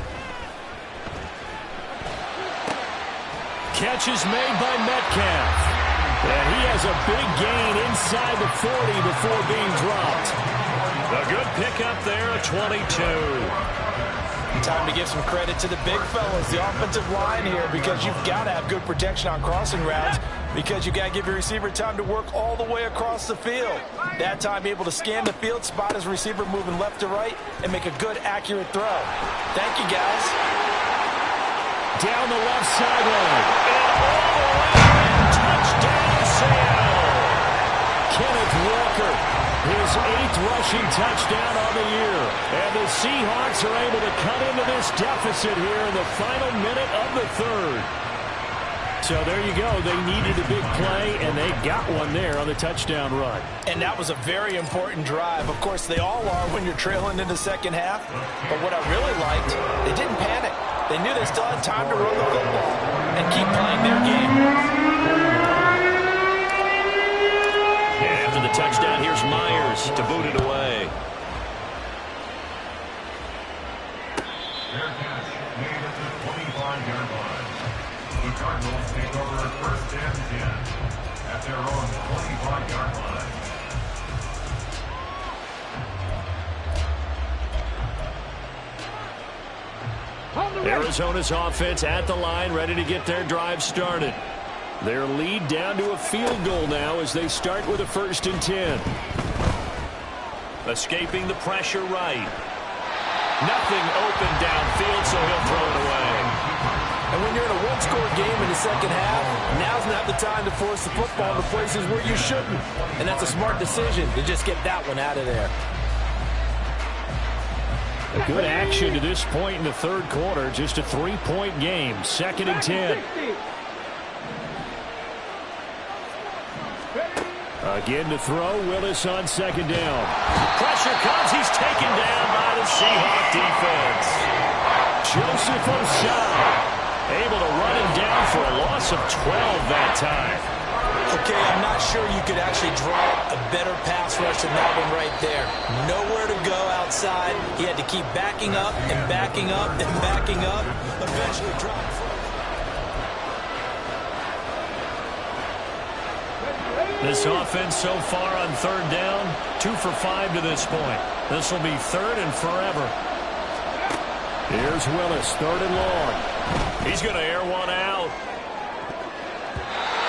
Catch is made by Metcalf. And he has a big gain inside the 40 before being dropped. A good pickup there, a 22. Time to give some credit to the big fellas, the offensive line here, because you've got to have good protection on crossing routes because you've got to give your receiver time to work all the way across the field. That time able to scan the field, spot his receiver moving left to right, and make a good, accurate throw. Thank you, guys. Down the left sideline. And all the way in, touchdown, Seattle. Kenneth Walker, his 8th rushing touchdown on the year. And the Seahawks are able to cut into this deficit here in the final minute of the 3rd. So there you go. They needed a big play, and they got one there on the touchdown run. And that was a very important drive. Of course, they all are when you're trailing in the second half. But what I really liked, they didn't panic. They knew they still had time to run the football and keep playing their game. After the touchdown, here's Myers to boot it away. Fair catch made at the 25-yard line. The Cardinals take over 1st and 10 at their own 25-yard line. Arizona's offense at the line, ready to get their drive started. Their lead down to a field goal now as they start with a 1st and 10. Escaping the pressure right. Nothing open downfield, so he'll throw it away. And when you're in a one-score game in the second half, now's not the time to force the football to places where you shouldn't. And that's a smart decision to just get that one out of there. A good action to this point in the 3rd quarter. Just a 3-point game. 2nd and 10. Again to throw. Willis on 2nd down. Pressure comes. He's taken down by the Seahawk defense. Joseph Osai able to run him down for a loss of 12 that time. Okay, I'm not sure you could actually draw a better pass rush than that one right there. Nowhere to go outside. He had to keep backing up and backing up and backing up. Eventually dropped. This offense so far on 3rd down, 2 for 5 to this point. This will be 3rd and forever. Here's Willis, 3rd and long. He's going to air one out.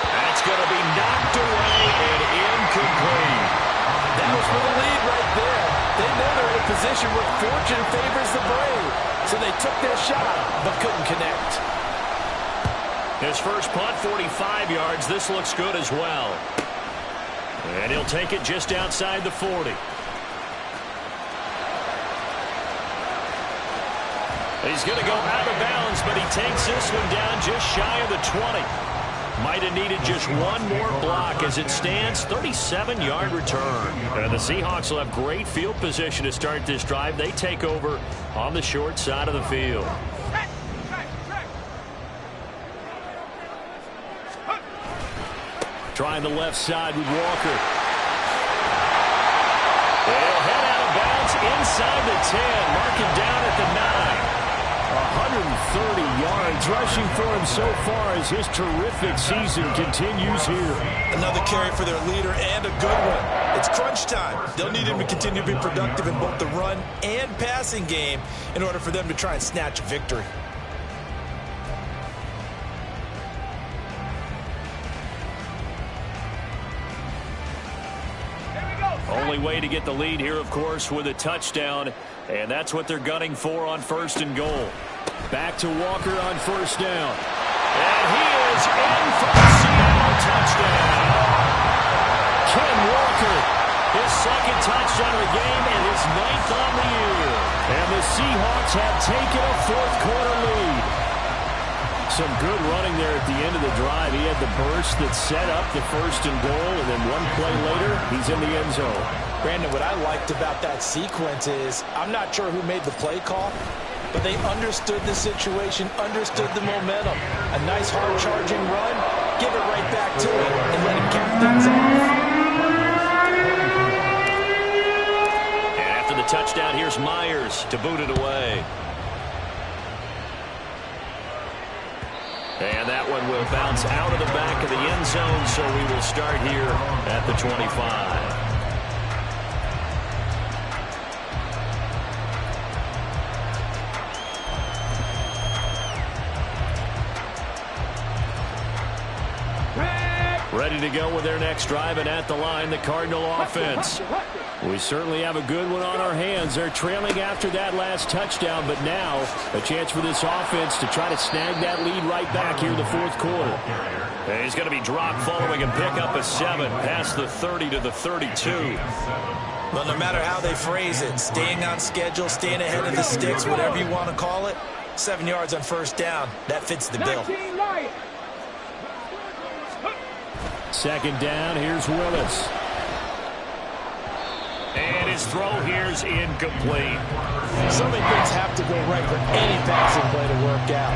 That's going to be knocked away and incomplete. That was for the lead right there. They know they're in a position where fortune favors the brave. So they took their shot, but couldn't connect. His first punt, 45 yards. This looks good as well. And he'll take it just outside the 40. He's going to go out of bounds, but he takes this one down just shy of the 20. Might have needed just one more block. As it stands, 37-yard return. And the Seahawks will have great field position to start this drive. They take over on the short side of the field. Trying the left side with Walker. They'll head out of bounds inside the 10. Mark it down at the 9. 130 yards rushing for him so far as his terrific season continues here. Another carry for their leader and a good one. It's crunch time. They'll need him to continue to be productive in both the run and passing game in order for them to try and snatch a victory. Only way to get the lead here, of course, with a touchdown. And that's what they're gunning for on 1st and goal. Back to Walker on 1st down. And he is in for the Seattle touchdown. Ken Walker, his 2nd touchdown of the game and his 9th on the year. And the Seahawks have taken a 4th quarter lead. Some good running there at the end of the drive. He had the burst that set up the 1st and goal, and then one play later, he's in the end zone. Brandon, what I liked about that sequence is I'm not sure who made the play call, but they understood the situation, understood the momentum. A nice hard-charging run, give it right back to him, and let him cap things off. And after the touchdown, here's Myers to boot it away. And that one will bounce out of the back of the end zone, so we will start here at the 25. Ready to go with their next drive, and at the line, the Cardinal offense. We certainly have a good one on our hands. They're trailing after that last touchdown, but now a chance for this offense to try to snag that lead right back here in the 4th quarter. And he's going to be dropped following a pickup of 7 past the 30 to the 32. Well, no matter how they phrase it, staying on schedule, staying ahead of the sticks, whatever you want to call it, 7 yards on 1st down, that fits the bill. 2nd down, here's Willis. And his throw here's incomplete. So many things have to go right for any passing play to work out.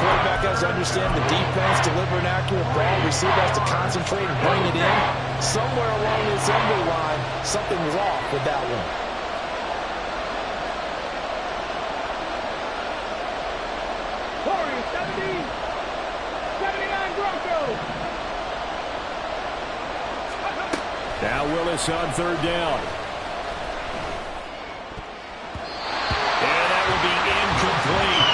Quarterback has to understand the defense, deliver an accurate ball, receiver has to concentrate and bring it in. Somewhere along the assembly line, something was off with that one. Corey, 79 Broncos. Now Willis on 3rd down. And that will be incomplete.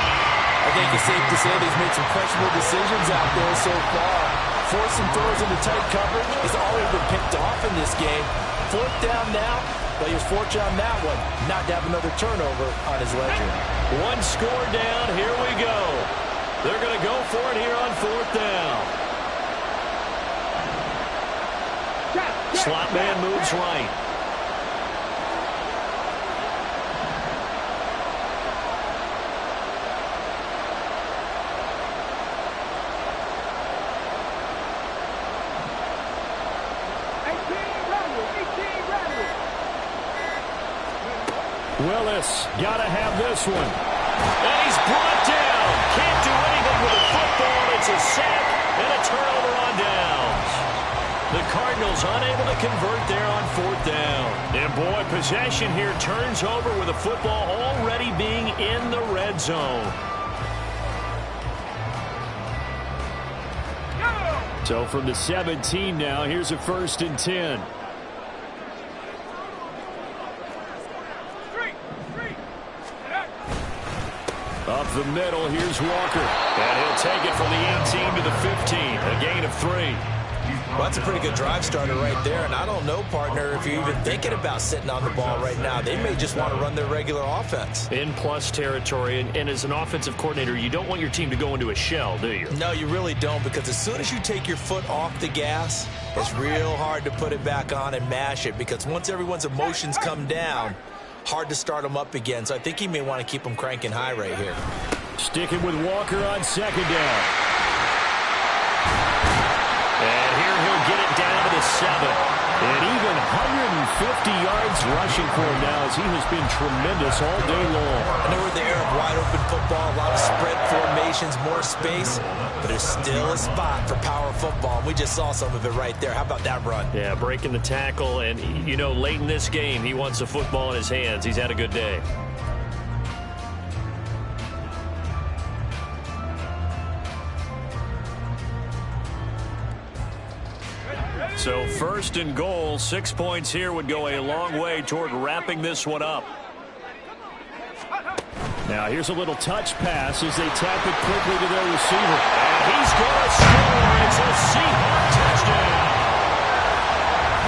I think it's safe to say he's made some questionable decisions out there so far. Forcing throws into tight coverage has already been picked off in this game. 4th down now, but he was fortunate on that one not to have another turnover on his ledger. One score down, here we go. They're going to go for it here on 4th down. Slot man moves right. Willis, got to have this one. And he's brought down. Can't do anything with the football. It's a sack and a turnover on downs. The Cardinals unable to convert there on 4th down. And boy, possession here turns over with the football already being in the red zone. So from the 17 now, here's a 1st and 10. Up the middle, here's Walker. And he'll take it from the 18 to the 15, a gain of 3. Well, that's a pretty good drive starter right there, and I don't know, partner, if you're even thinking about sitting on the ball right now. They may just want to run their regular offense. In plus territory, and as an offensive coordinator, you don't want your team to go into a shell, do you? No, you really don't, because as soon as you take your foot off the gas, it's real hard to put it back on and mash it, because once everyone's emotions come down, hard to start him up again. So I think he may want to keep him cranking high right here. Sticking with Walker on second down. And here he'll get it down to the 7. And even 150 yards rushing for him now, as he has been tremendous all day long. I know we're in the era of wide open football, a lot of spread formations, more space, but there's still a spot for power football. We just saw some of it right there. How about that run? Yeah, breaking the tackle, and, you know, late in this game, he wants the football in his hands. He's had a good day. So first and goal, 6 points here would go a long way toward wrapping this one up. Now here's a little touch pass as they tap it quickly to their receiver. And he's going to score. It's a Seahawks touchdown.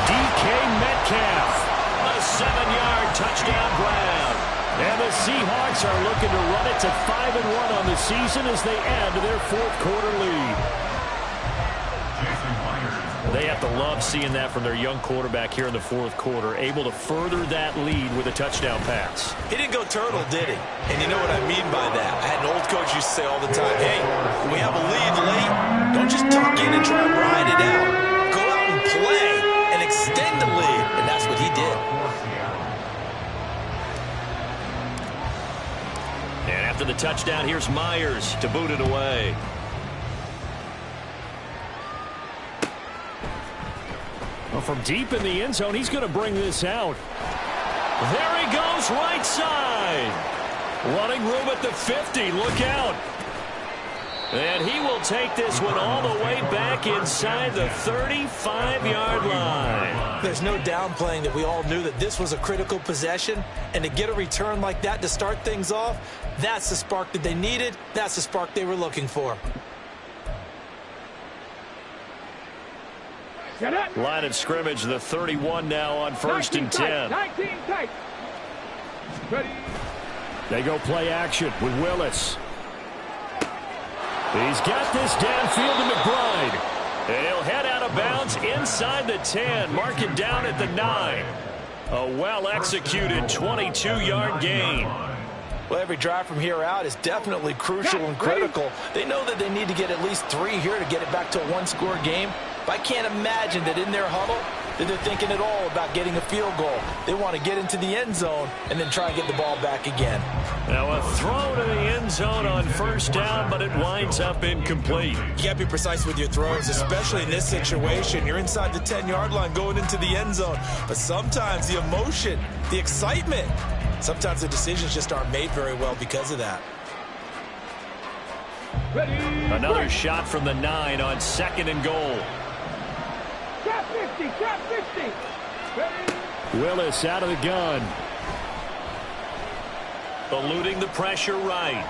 DK Metcalf, a 7-yard touchdown grab. And the Seahawks are looking to run it to 5-1 on the season as they add to their fourth quarter lead. They have to love seeing that from their young quarterback here in the fourth quarter, able to further that lead with a touchdown pass. He didn't go turtle, did he? And you know what I mean by that. I had an old coach used to say all the time, hey, when we have a lead late, don't just tuck in and try and ride it out. Go out and play and extend the lead. And that's what he did. And after the touchdown, here's Myers to boot it away. Well, from deep in the end zone, he's going to bring this out. There he goes, right side. Running room at the 50. Look out. And he will take this one all the way back inside the 35-yard line. There's no downplaying that we all knew that this was a critical possession. And to get a return like that to start things off, that's the spark that they needed. That's the spark they were looking for. Line of scrimmage, the 31 now on first and 10. 19 tight. Ready. They go play action with Willis. He's got this downfield to McBride. And he'll head out of bounds inside the 10. Mark it down at the 9. A well-executed 22-yard gain. Well, every drive from here out is definitely crucial and critical. They know that they need to get at least 3 here to get it back to a one-score game. But I can't imagine that in their huddle that they're thinking at all about getting a field goal. They want to get into the end zone and then try and get the ball back again. Now a throw to the end zone on first down, but it winds up incomplete. You got to be precise with your throws, especially in this situation. You're inside the 10-yard line going into the end zone. But sometimes the emotion, the excitement, sometimes the decisions just aren't made very well because of that. Ready. Another shot from the 9 on second and goal. Cap 50. Cap 50. Ready. Willis out of the gun. Eluding the pressure right.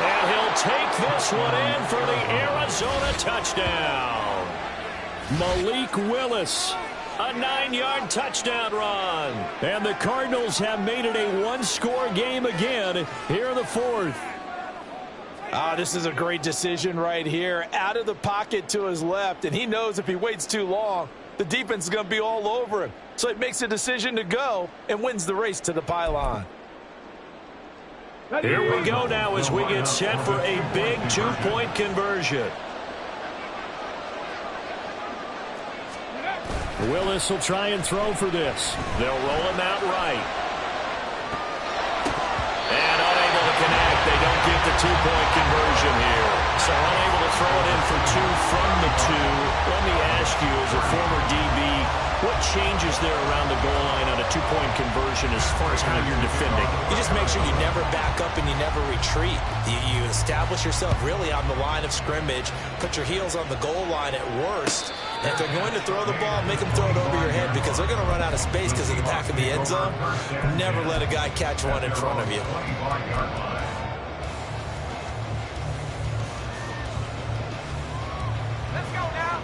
And he'll take this one in for the Arizona touchdown. Malik Willis. A 9-yard touchdown run. And the Cardinals have made it a one-score game again here in the fourth. This is a great decision right here. Out of the pocket to his left, and he knows if he waits too long, the defense is going to be all over him. So he makes a decision to go and wins the race to the pylon. Here we go now as we get set for a big two-point conversion. Willis will try and throw for this. They'll roll him out right. And unable to connect. They don't get the two-point conversion here. So unable to throw it in for 2 from the 2. Let me ask you, as a former DB, what changes there around the goal line on a two-point conversion as far as how you're defending? You just make sure you never back up and you never retreat. You establish yourself really on the line of scrimmage, put your heels on the goal line at worst, and if they're going to throw the ball, make them throw it over your head because they're going to run out of space because of the back of the end zone. Never let a guy catch one in front of you.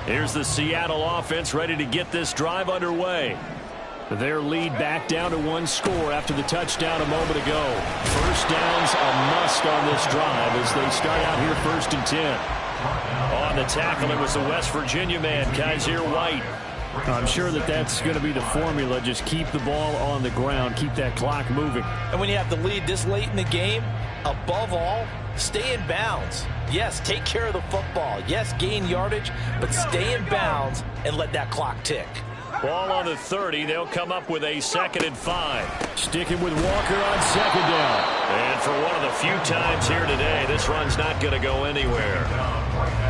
Here's the Seattle offense ready to get this drive underway. Their lead back down to 1 score after the touchdown a moment ago. First down's a must on this drive as they start out here first and 10. on the tackle. It was the West Virginia man, Kaiser White. I'm sure that's going to be the formula. Just keep the ball on the ground. Keep that clock moving. And when you have the lead this late in the game, above all, stay in bounds. Yes, take care of the football. Yes, gain yardage, but stay in bounds and let that clock tick. Ball on the 30. They'll come up with a 2nd and 5. Sticking with Walker on 2nd down. And for one of the few times here today, this run's not going to go anywhere.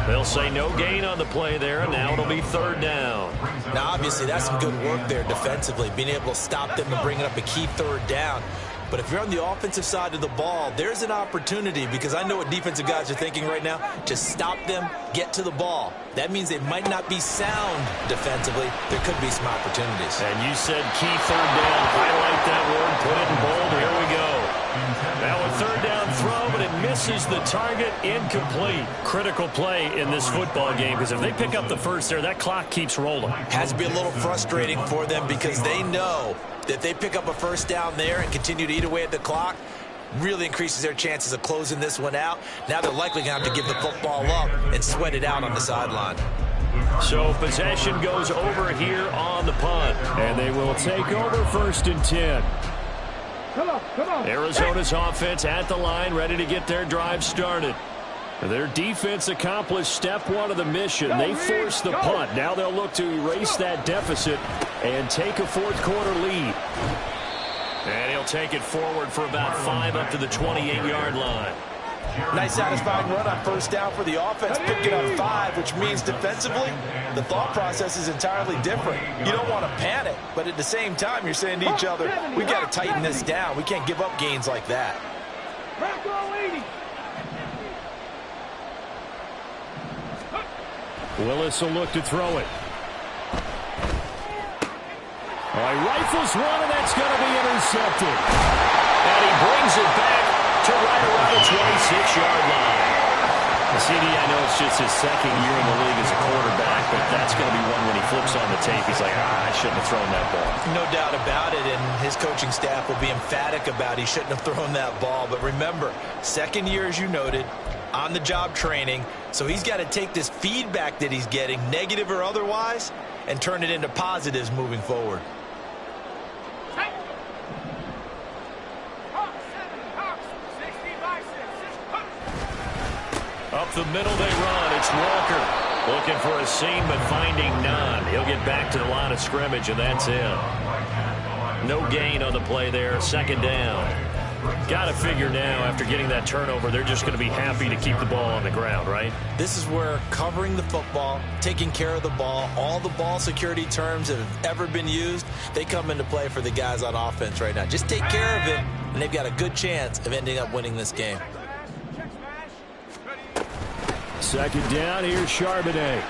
They'll say no gain on the play there, and now it'll be 3rd down. Now, obviously, that's some good work there defensively, being able to stop them and bringing up a key 3rd down. But if you're on the offensive side of the ball, there's an opportunity, because I know what defensive guys are thinking right now. Just stop them, get to the ball. That means they might not be sound defensively. There could be some opportunities. And you said key 3rd down. Highlight that word, put it in bold. Here we go. Now a 3rd down throw, but it misses the target. Incomplete. Critical play in this football game, because if they pick up the first there, that clock keeps rolling. Has to be a little frustrating for them, because they know that they pick up a 1st down there and continue to eat away at the clock, really increases their chances of closing this one out. Now they're likely going to have to give the football up and sweat it out on the sideline. So possession goes over here on the punt. And they will take over 1st and 10. Come on. Arizona's offense at the line, ready to get their drive started. Their defense accomplished step 1 of the mission. They forced the punt. Now they'll look to erase that deficit and take a 4th quarter lead. And he'll take it forward for about 5 up to the 28-yard line. Nice satisfying run on 1st down for the offense, picking up 5, which means defensively, the thought process is entirely different. You don't want to panic, but at the same time, you're saying to each other, we've got to tighten this down. We can't give up gains like that. Willis will look to throw it. All right, rifles one, and that's going to be intercepted. And he brings it back to right around the 26-yard line. CD, I know it's just his 2nd year in the league as a quarterback, but that's going to be one when he flips on the tape. He's like, I shouldn't have thrown that ball. No doubt about it, and his coaching staff will be emphatic about he shouldn't have thrown that ball. But remember, 2nd year, as you noted, on-the-job training, so he's got to take this feedback that he's getting, negative or otherwise, and turn it into positives moving forward. Up the middle they run. It's Walker looking for a seam, but finding none. He'll get back to the line of scrimmage, and that's it. No gain on the play there. 2nd down. Got to figure now, after getting that turnover, they're just going to be happy to keep the ball on the ground, right? This is where covering the football, taking care of the ball, all the ball security terms that have ever been used, they come into play for the guys on offense right now. Just take care of it, and they've got a good chance of ending up winning this game. 2nd down, here's Charbonnet.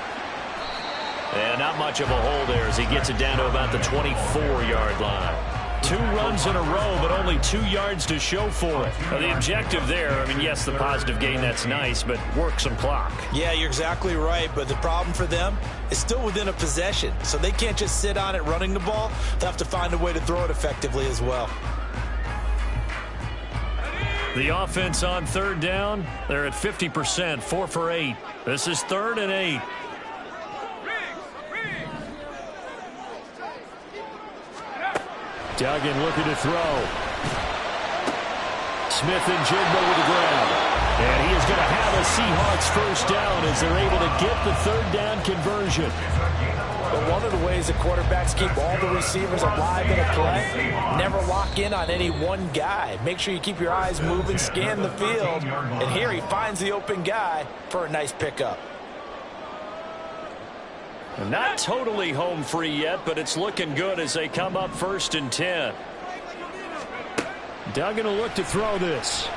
And not much of a hole there as he gets it down to about the 24-yard line. 2 runs in a row, but only 2 yards to show for it. Now, the objective there, I mean, yes, the positive gain, that's nice, but work some clock. Yeah, you're exactly right, but the problem for them is still within a possession, so they can't just sit on it running the ball. They'll have to find a way to throw it effectively as well. The offense on 3rd down, they're at 50%, 4 for 8. This is 3rd and 8. Duggan looking to throw. Smith and Jigba with the ground. And he is going to have a Seahawks 1st down as they're able to get the 3rd down conversion. But one of the ways the quarterbacks keep all the receivers alive in a play, never lock in on any one guy. Make sure you keep your eyes moving, scan the field. And here he finds the open guy for a nice pickup. Not totally home free yet, but it's looking good as they come up 1st and 10. Duggan will look to throw this.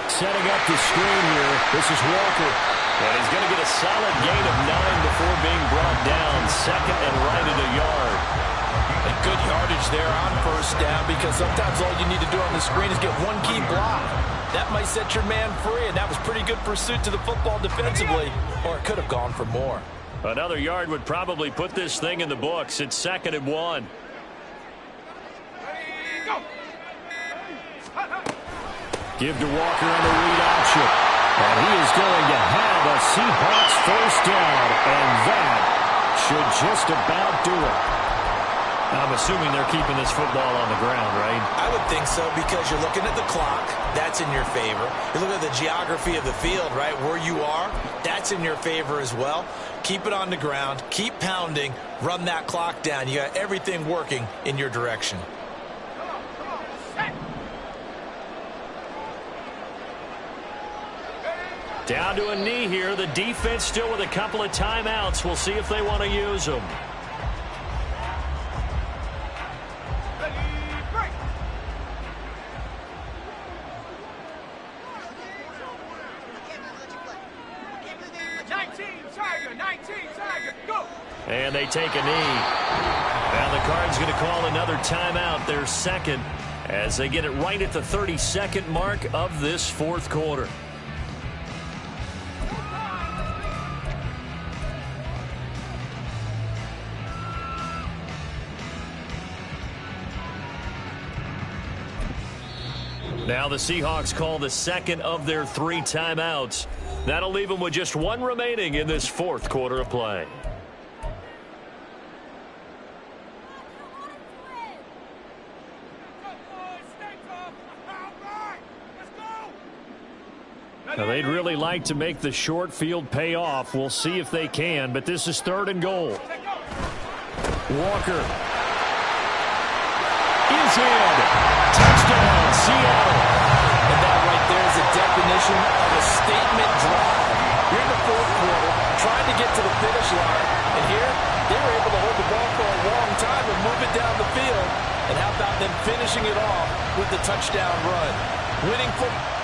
Setting up the screen here. This is Walker. And he's going to get a solid gain of 9 before being brought down. 2nd and right at a yard. And good yardage there on 1st down, because sometimes all you need to do on the screen is get one key block. That might set your man free, and that was pretty good pursuit to the football defensively, or it could have gone for more. Another yard would probably put this thing in the books. It's 2nd and 1. Give to Walker on the read option. And he is going to have a Seahawks first down, and that should just about do it. I'm assuming they're keeping this football on the ground, right? I would think so because you're looking at the clock. That's in your favor. You look at the geography of the field, right, where you are. That's in your favor as well. Keep it on the ground. Keep pounding. Run that clock down. You got everything working in your direction. Down to a knee here. The defense still with a couple of timeouts. We'll see if they want to use them. And they take a knee. Now the Card's going to call another timeout, their second, as they get it right at the 32nd mark of this fourth quarter. Now the Seahawks call the second of their 3 timeouts. That'll leave them with just 1 remaining in this fourth quarter of play. Now, they'd really like to make the short field pay off. We'll see if they can, but this is 3rd and goal. Walker is in. Touchdown, Seattle. And that right there is a definition of a statement drive. You're in the fourth quarter, trying to get to the finish line. And here, they were able to hold the ball for a long time and move it down the field. And how about them finishing it off with the touchdown run? Winning football.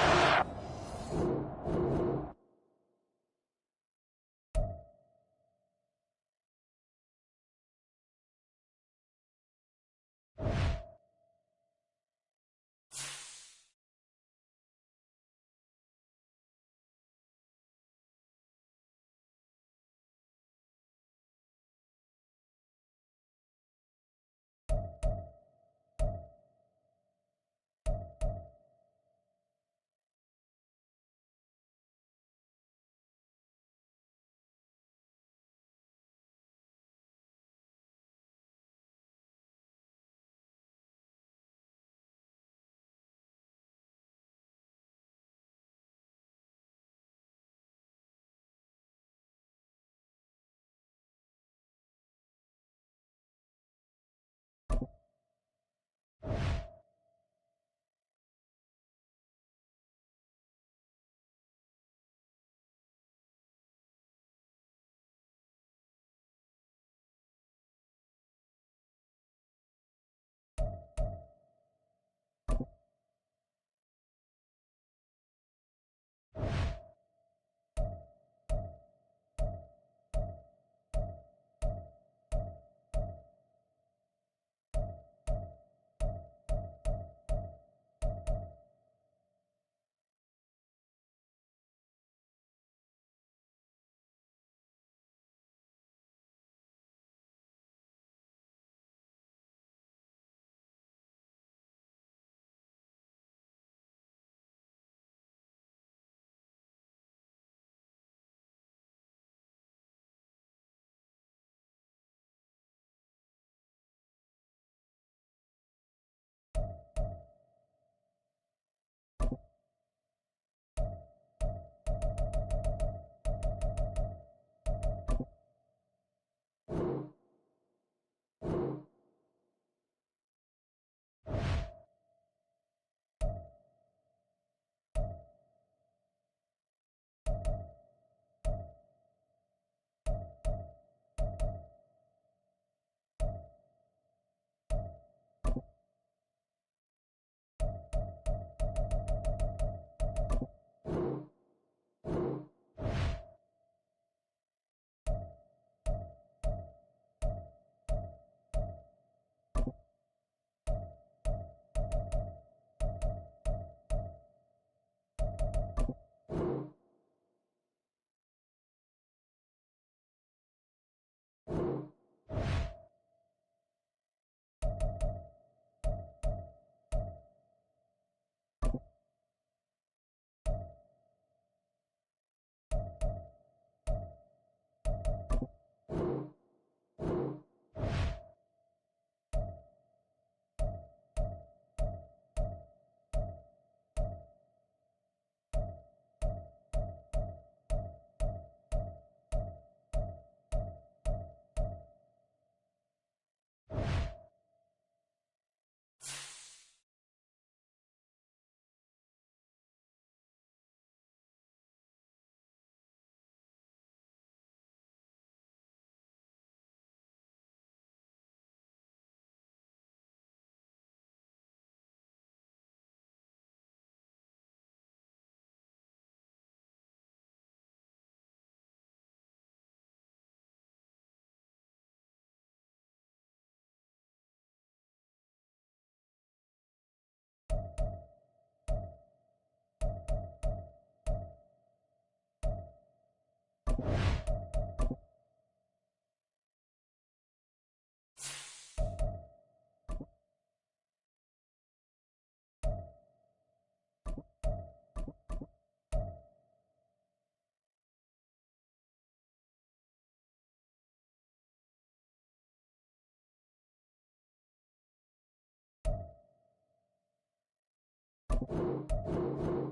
10.